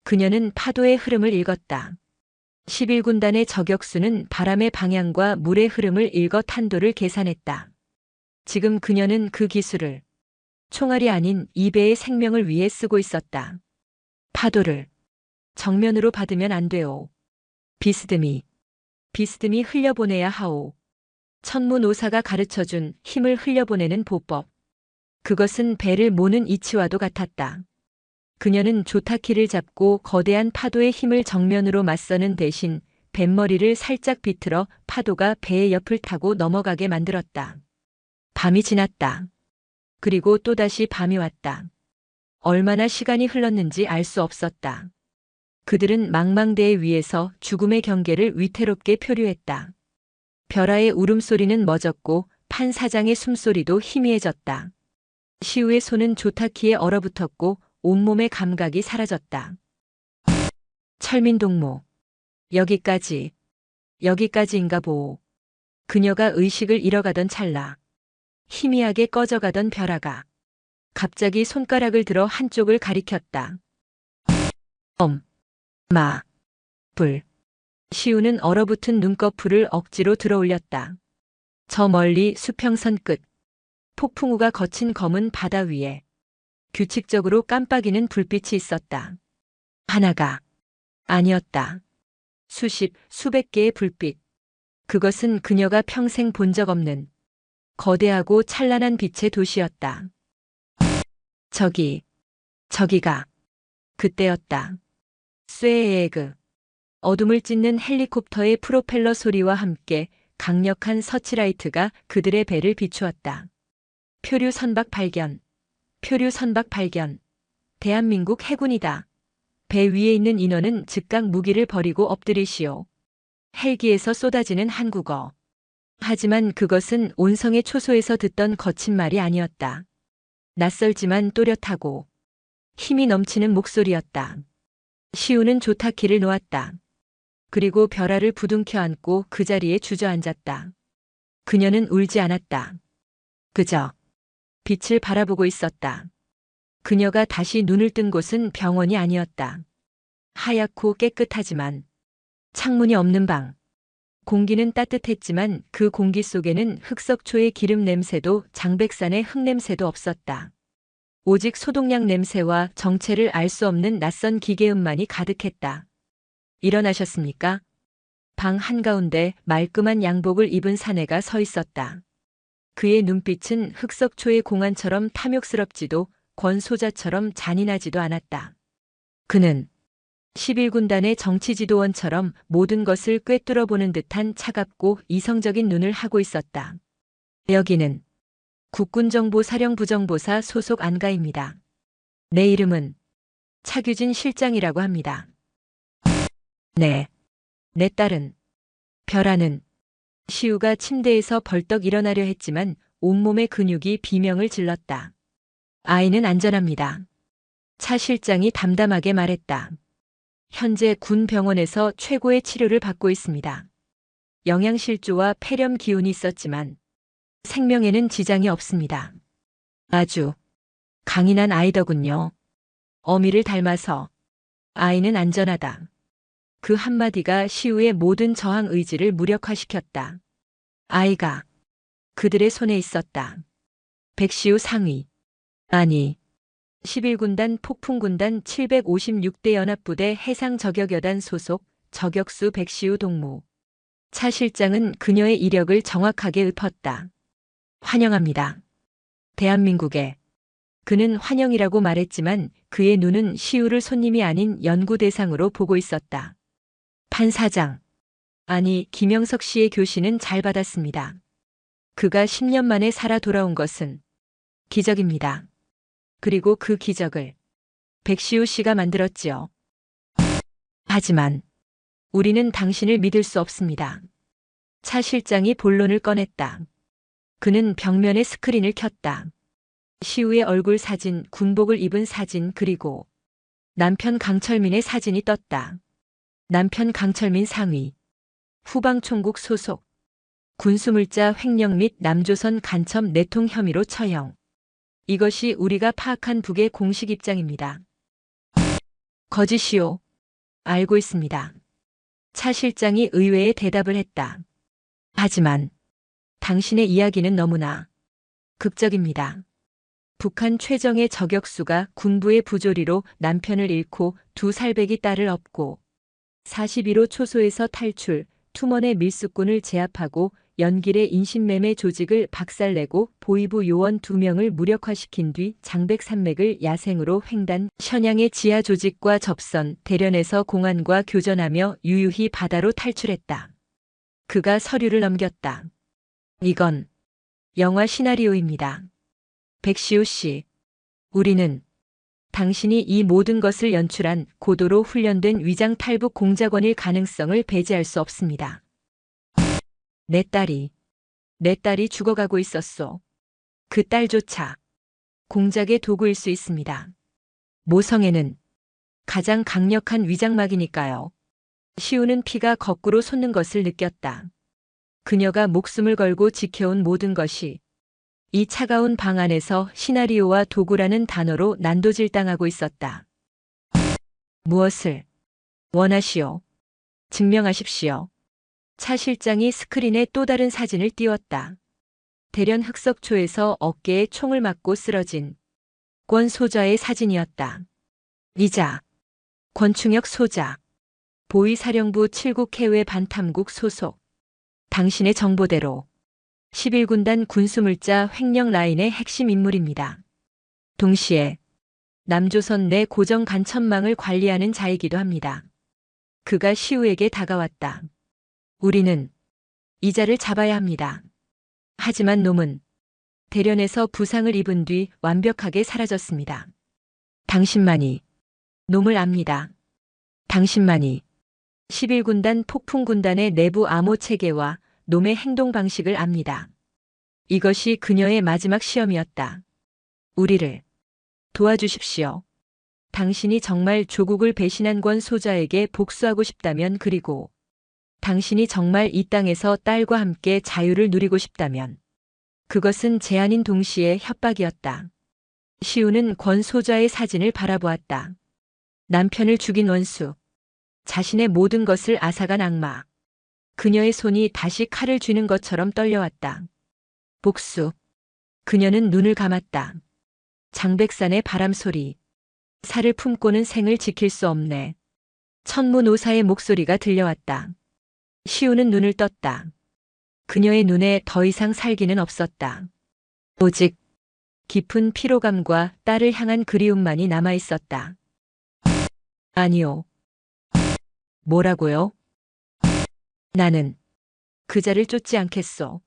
그녀는 파도의 흐름을 읽었다. 11군단의 저격수는 바람의 방향과 물의 흐름을 읽어 탄도를 계산했다. 지금 그녀는 그 기술을 총알이 아닌 이 배의 생명을 위해 쓰고 있었다. 파도를 정면으로 받으면 안 돼요. 비스듬히 흘려보내야 하오. 천문오사가 가르쳐준 힘을 흘려보내는 보법. 그것은 배를 모는 이치와도 같았다. 그녀는 조타키를 잡고 거대한 파도의 힘을 정면으로 맞서는 대신 뱃머리를 살짝 비틀어 파도가 배의 옆을 타고 넘어가게 만들었다. 밤이 지났다. 그리고 또다시 밤이 왔다. 얼마나 시간이 흘렀는지 알 수 없었다. 그들은 망망대해 위에서 죽음의 경계를 위태롭게 표류했다. 별아의 울음소리는 멎었고 판 사장의 숨소리도 희미해졌다. 시우의 손은 조타키에 얼어붙었고 온몸의 감각이 사라졌다. 철민동무. 여기까지인가 보오. 그녀가 의식을 잃어가던 찰나. 희미하게 꺼져가던 별아가 갑자기 손가락을 들어 한쪽을 가리켰다. 불. 시우는 얼어붙은 눈꺼풀을 억지로 들어올렸다. 저 멀리 수평선 끝. 폭풍우가 거친 검은 바다 위에 규칙적으로 깜빡이는 불빛이 있었다. 하나가 아니었다. 수백 개의 불빛. 그것은 그녀가 평생 본 적 없는 거대하고 찬란한 빛의 도시였다. 저기가 그때였다. 쇠에그. 어둠을 찢는 헬리콥터의 프로펠러 소리와 함께 강력한 서치라이트가 그들의 배를 비추었다. 표류 선박 발견. 대한민국 해군이다. 배 위에 있는 인원은 즉각 무기를 버리고 엎드리시오. 헬기에서 쏟아지는 한국어. 하지만 그것은 온성의 초소에서 듣던 거친 말이 아니었다. 낯설지만 또렷하고 힘이 넘치는 목소리였다. 시우는 조타키를 놓았다. 그리고 별아를 부둥켜 안고 그 자리에 주저앉았다. 그녀는 울지 않았다. 그저 빛을 바라보고 있었다. 그녀가 다시 눈을 뜬 곳은 병원이 아니었다. 하얗고 깨끗하지만 창문이 없는 방. 공기는 따뜻했지만 그 공기 속에는 흑석초의 기름 냄새도 장백산의 흙 냄새도 없었다. 오직 소독약 냄새와 정체를 알 수 없는 낯선 기계음만이 가득했다. 일어나셨습니까? 방 한가운데 말끔한 양복을 입은 사내가 서 있었다. 그의 눈빛은 흑석초의 공안처럼 탐욕스럽지도 권소자처럼 잔인하지도 않았다. 그는 11군단의 정치지도원처럼 모든 것을 꿰뚫어보는 듯한 차갑고 이성적인 눈을 하고 있었다. 여기는 국군정보사령부정보사 소속 안가입니다. 내 이름은 차규진 실장이라고 합니다. 네. 내 딸은 별아는. 시우가 침대에서 벌떡 일어나려 했지만 온몸의 근육이 비명을 질렀다. 아이는 안전합니다. 차 실장이 담담하게 말했다. 현재 군 병원에서 최고의 치료를 받고 있습니다. 영양실조와 폐렴 기운이 있었지만 생명에는 지장이 없습니다. 아주 강인한 아이더군요. 어미를 닮아서 아이는 안전하다. 그 한마디가 시우의 모든 저항 의지를 무력화시켰다. 아이가 그들의 손에 있었다. 백시우 상위. 아니, 11군단 폭풍군단 756대 연합부대 해상저격여단 소속 저격수 백시우 동무. 차 실장은 그녀의 이력을 정확하게 읊었다. 환영합니다. 대한민국에. 그는 환영이라고 말했지만 그의 눈은 시우를 손님이 아닌 연구 대상으로 보고 있었다. 판 사장. 아니, 김영석 씨의 교신은 잘 받았습니다. 그가 10년 만에 살아 돌아온 것은 기적입니다. 그리고 그 기적을 백시우 씨가 만들었지요. 하지만 우리는 당신을 믿을 수 없습니다. 차 실장이 본론을 꺼냈다. 그는 벽면에 스크린을 켰다. 시우의 얼굴 사진, 군복을 입은 사진, 그리고 남편 강철민의 사진이 떴다. 남편 강철민 상위. 후방총국 소속. 군수물자 횡령 및 남조선 간첩 내통 혐의로 처형. 이것이 우리가 파악한 북의 공식 입장입니다. 거짓이요. 알고 있습니다. 차 실장이 의외의 대답을 했다. 하지만 당신의 이야기는 너무나 극적입니다. 북한 최정예 저격수가 군부의 부조리로 남편을 잃고 두 살배기 딸을 업고 41호 초소에서 탈출, 투먼의 밀수꾼을 제압하고 연길의 인신매매 조직을 박살내고 보위부 요원 2명을 무력화시킨 뒤 장백산맥을 야생으로 횡단, 현양의 지하 조직과 접선, 대련에서 공안과 교전하며 유유히 바다로 탈출했다. 그가 서류를 넘겼다. 이건 영화 시나리오입니다. 백시우 씨, 우리는 당신이 이 모든 것을 연출한 고도로 훈련된 위장 탈북 공작원일 가능성을 배제할 수 없습니다. 내 딸이 죽어가고 있었소. 그 딸조차 공작의 도구일 수 있습니다. 모성애는 가장 강력한 위장막이니까요. 시우는 피가 거꾸로 솟는 것을 느꼈다. 그녀가 목숨을 걸고 지켜온 모든 것이 이 차가운 방 안에서 시나리오와 도구라는 단어로 난도질당하고 있었다. 무엇을 원하시오? 증명하십시오. 차 실장이 스크린에 또 다른 사진을 띄웠다. 대련 흑석초에서 어깨에 총을 맞고 쓰러진 권 소자의 사진이었다. 이자 권충혁 소자. 보위사령부 7국 해외 반탐국 소속. 당신의 정보대로 11군단 군수물자 횡령 라인의 핵심 인물입니다. 동시에 남조선 내 고정 간첩망을 관리하는 자이기도 합니다. 그가 시우에게 다가왔다. 우리는 이자를 잡아야 합니다. 하지만 놈은 대련에서 부상을 입은 뒤 완벽하게 사라졌습니다. 당신만이 놈을 압니다. 당신만이 11군단 폭풍군단의 내부 암호 체계와 놈의 행동 방식을 압니다. 이것이 그녀의 마지막 시험이었다. 우리를 도와주십시오. 당신이 정말 조국을 배신한 권 소자에게 복수하고 싶다면, 그리고 당신이 정말 이 땅에서 딸과 함께 자유를 누리고 싶다면 그것은 제안인 동시에 협박이었다. 시우는 권 소자의 사진을 바라보았다. 남편을 죽인 원수, 자신의 모든 것을 앗아간 악마. 그녀의 손이 다시 칼을 쥐는 것처럼 떨려왔다. 복수. 그녀는 눈을 감았다. 장백산의 바람소리. 살을 품고는 생을 지킬 수 없네. 천문오사의 목소리가 들려왔다. 시우는 눈을 떴다. 그녀의 눈에 더 이상 살기는 없었다. 오직 깊은 피로감과 딸을 향한 그리움만이 남아있었다. 아니요. 뭐라고요? 나는 그자를 쫓지 않겠소.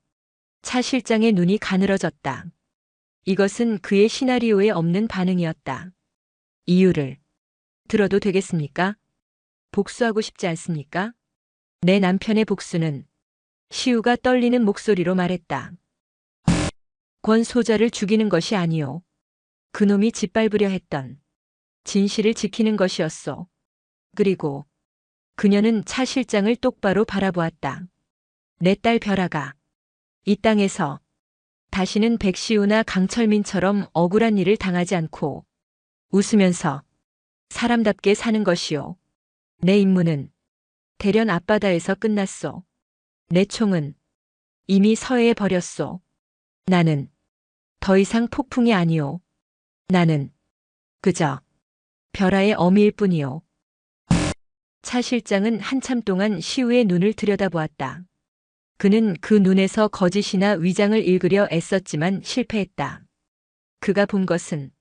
차 실장의 눈이 가늘어졌다. 이것은 그의 시나리오에 없는 반응이었다. 이유를 들어도 되겠습니까? 복수하고 싶지 않습니까? 내 남편의 복수는, 시우가 떨리는 목소리로 말했다. 권 소자를 죽이는 것이 아니오. 그놈이 짓밟으려 했던 진실을 지키는 것이었소. 그리고 그녀는 차 실장을 똑바로 바라보았다. 내 딸 벼라가 이 땅에서 다시는 백시우나 강철민처럼 억울한 일을 당하지 않고 웃으면서 사람답게 사는 것이요. 내 임무는 대련 앞바다에서 끝났소. 내 총은 이미 서해에 버렸소. 나는 더 이상 폭풍이 아니오. 나는 그저 벼라의 어미일 뿐이오. 차 실장은 한참 동안 시우의 눈을 들여다보았다. 그는 그 눈에서 거짓이나 위장을 읽으려 애썼지만 실패했다. 그가 본 것은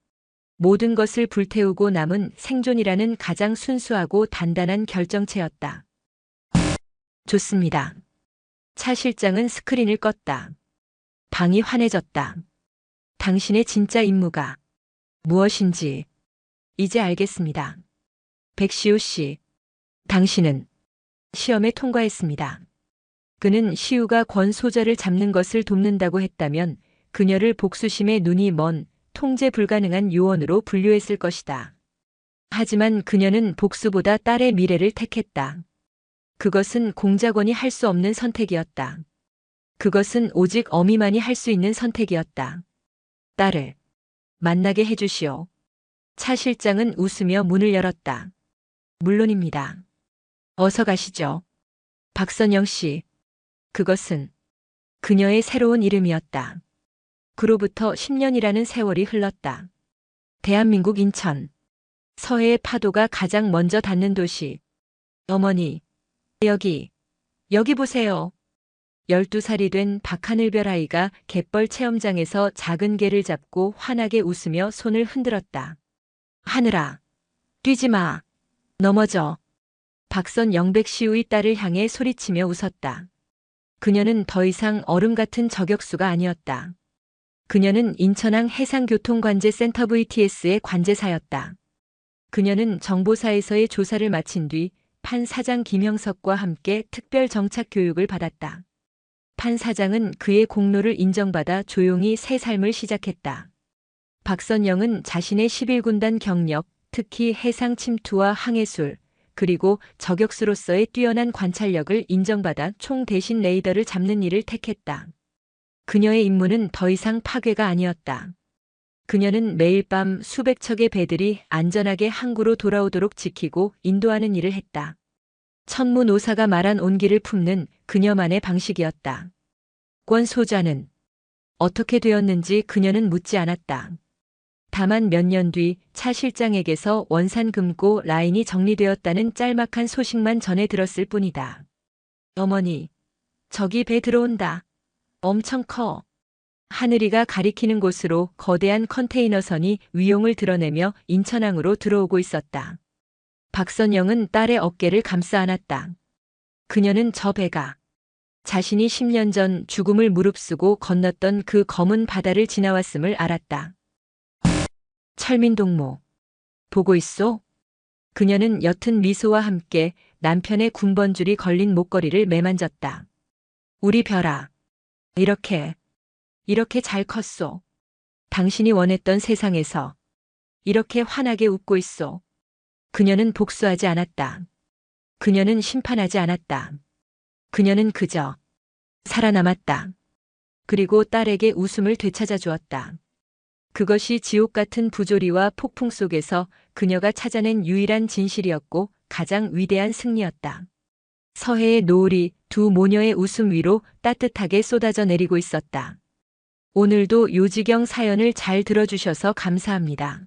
모든 것을 불태우고 남은 생존이라는 가장 순수하고 단단한 결정체였다. 좋습니다. 차 실장은 스크린을 껐다. 방이 환해졌다. 당신의 진짜 임무가 무엇인지 이제 알겠습니다. 백시우 씨, 당신은 시험에 통과했습니다. 그는 시우가 권 소자를 잡는 것을 돕는다고 했다면 그녀를 복수심에 눈이 먼 통제 불가능한 요원으로 분류했을 것이다. 하지만 그녀는 복수보다 딸의 미래를 택했다. 그것은 공작원이 할 수 없는 선택이었다. 그것은 오직 어미만이 할 수 있는 선택이었다. 딸을 만나게 해주시오. 차 실장은 웃으며 문을 열었다. 물론입니다. 어서 가시죠. 박선영 씨. 그것은 그녀의 새로운 이름이었다. 그로부터 10년이라는 세월이 흘렀다. 대한민국 인천. 서해의 파도가 가장 먼저 닿는 도시. 어머니, 여기 보세요. 12살이 된 박하늘별 아이가 갯벌 체험장에서 작은 개를 잡고 환하게 웃으며 손을 흔들었다. 하늘아, 뛰지 마. 넘어져. 박선영 백시우의 딸을 향해 소리치며 웃었다. 그녀는 더 이상 얼음 같은 저격수가 아니었다. 그녀는 인천항 해상교통관제센터 VTS의 관제사였다. 그녀는 정보사에서의 조사를 마친 뒤 판 사장 김형석과 함께 특별 정착 교육을 받았다. 판 사장은 그의 공로를 인정받아 조용히 새 삶을 시작했다. 박선영은 자신의 11군단 경력, 특히 해상 침투와 항해술, 그리고 저격수로서의 뛰어난 관찰력을 인정받아 총 대신 레이더를 잡는 일을 택했다. 그녀의 임무는 더 이상 파괴가 아니었다. 그녀는 매일 밤 수백 척의 배들이 안전하게 항구로 돌아오도록 지키고 인도하는 일을 했다. 천문오사가 말한 온기를 품는 그녀만의 방식이었다. 권 소자는 어떻게 되었는지 그녀는 묻지 않았다. 다만 몇 년 뒤 차 실장에게서 원산금고 라인이 정리되었다는 짤막한 소식만 전해 들었을 뿐이다. 어머니, 저기 배 들어온다. 엄청 커. 하늘이가 가리키는 곳으로 거대한 컨테이너선이 위용을 드러내며 인천항으로 들어오고 있었다. 박선영은 딸의 어깨를 감싸 안았다. 그녀는 저 배가 자신이 10년 전 죽음을 무릅쓰고 건넜던 그 검은 바다를 지나왔음을 알았다. 철민 동무, 보고 있소? 그녀는 옅은 미소와 함께 남편의 군번줄이 걸린 목걸이를 매만졌다. 우리 별아, 이렇게 잘 컸소. 당신이 원했던 세상에서 이렇게 환하게 웃고 있소. 그녀는 복수하지 않았다. 그녀는 심판하지 않았다. 그녀는 그저 살아남았다. 그리고 딸에게 웃음을 되찾아 주었다. 그것이 지옥 같은 부조리와 폭풍 속에서 그녀가 찾아낸 유일한 진실이었고 가장 위대한 승리였다. 서해의 노을이 두 모녀의 웃음 위로 따뜻하게 쏟아져 내리고 있었다. 오늘도 요지경 사연을 잘 들어주셔서 감사합니다.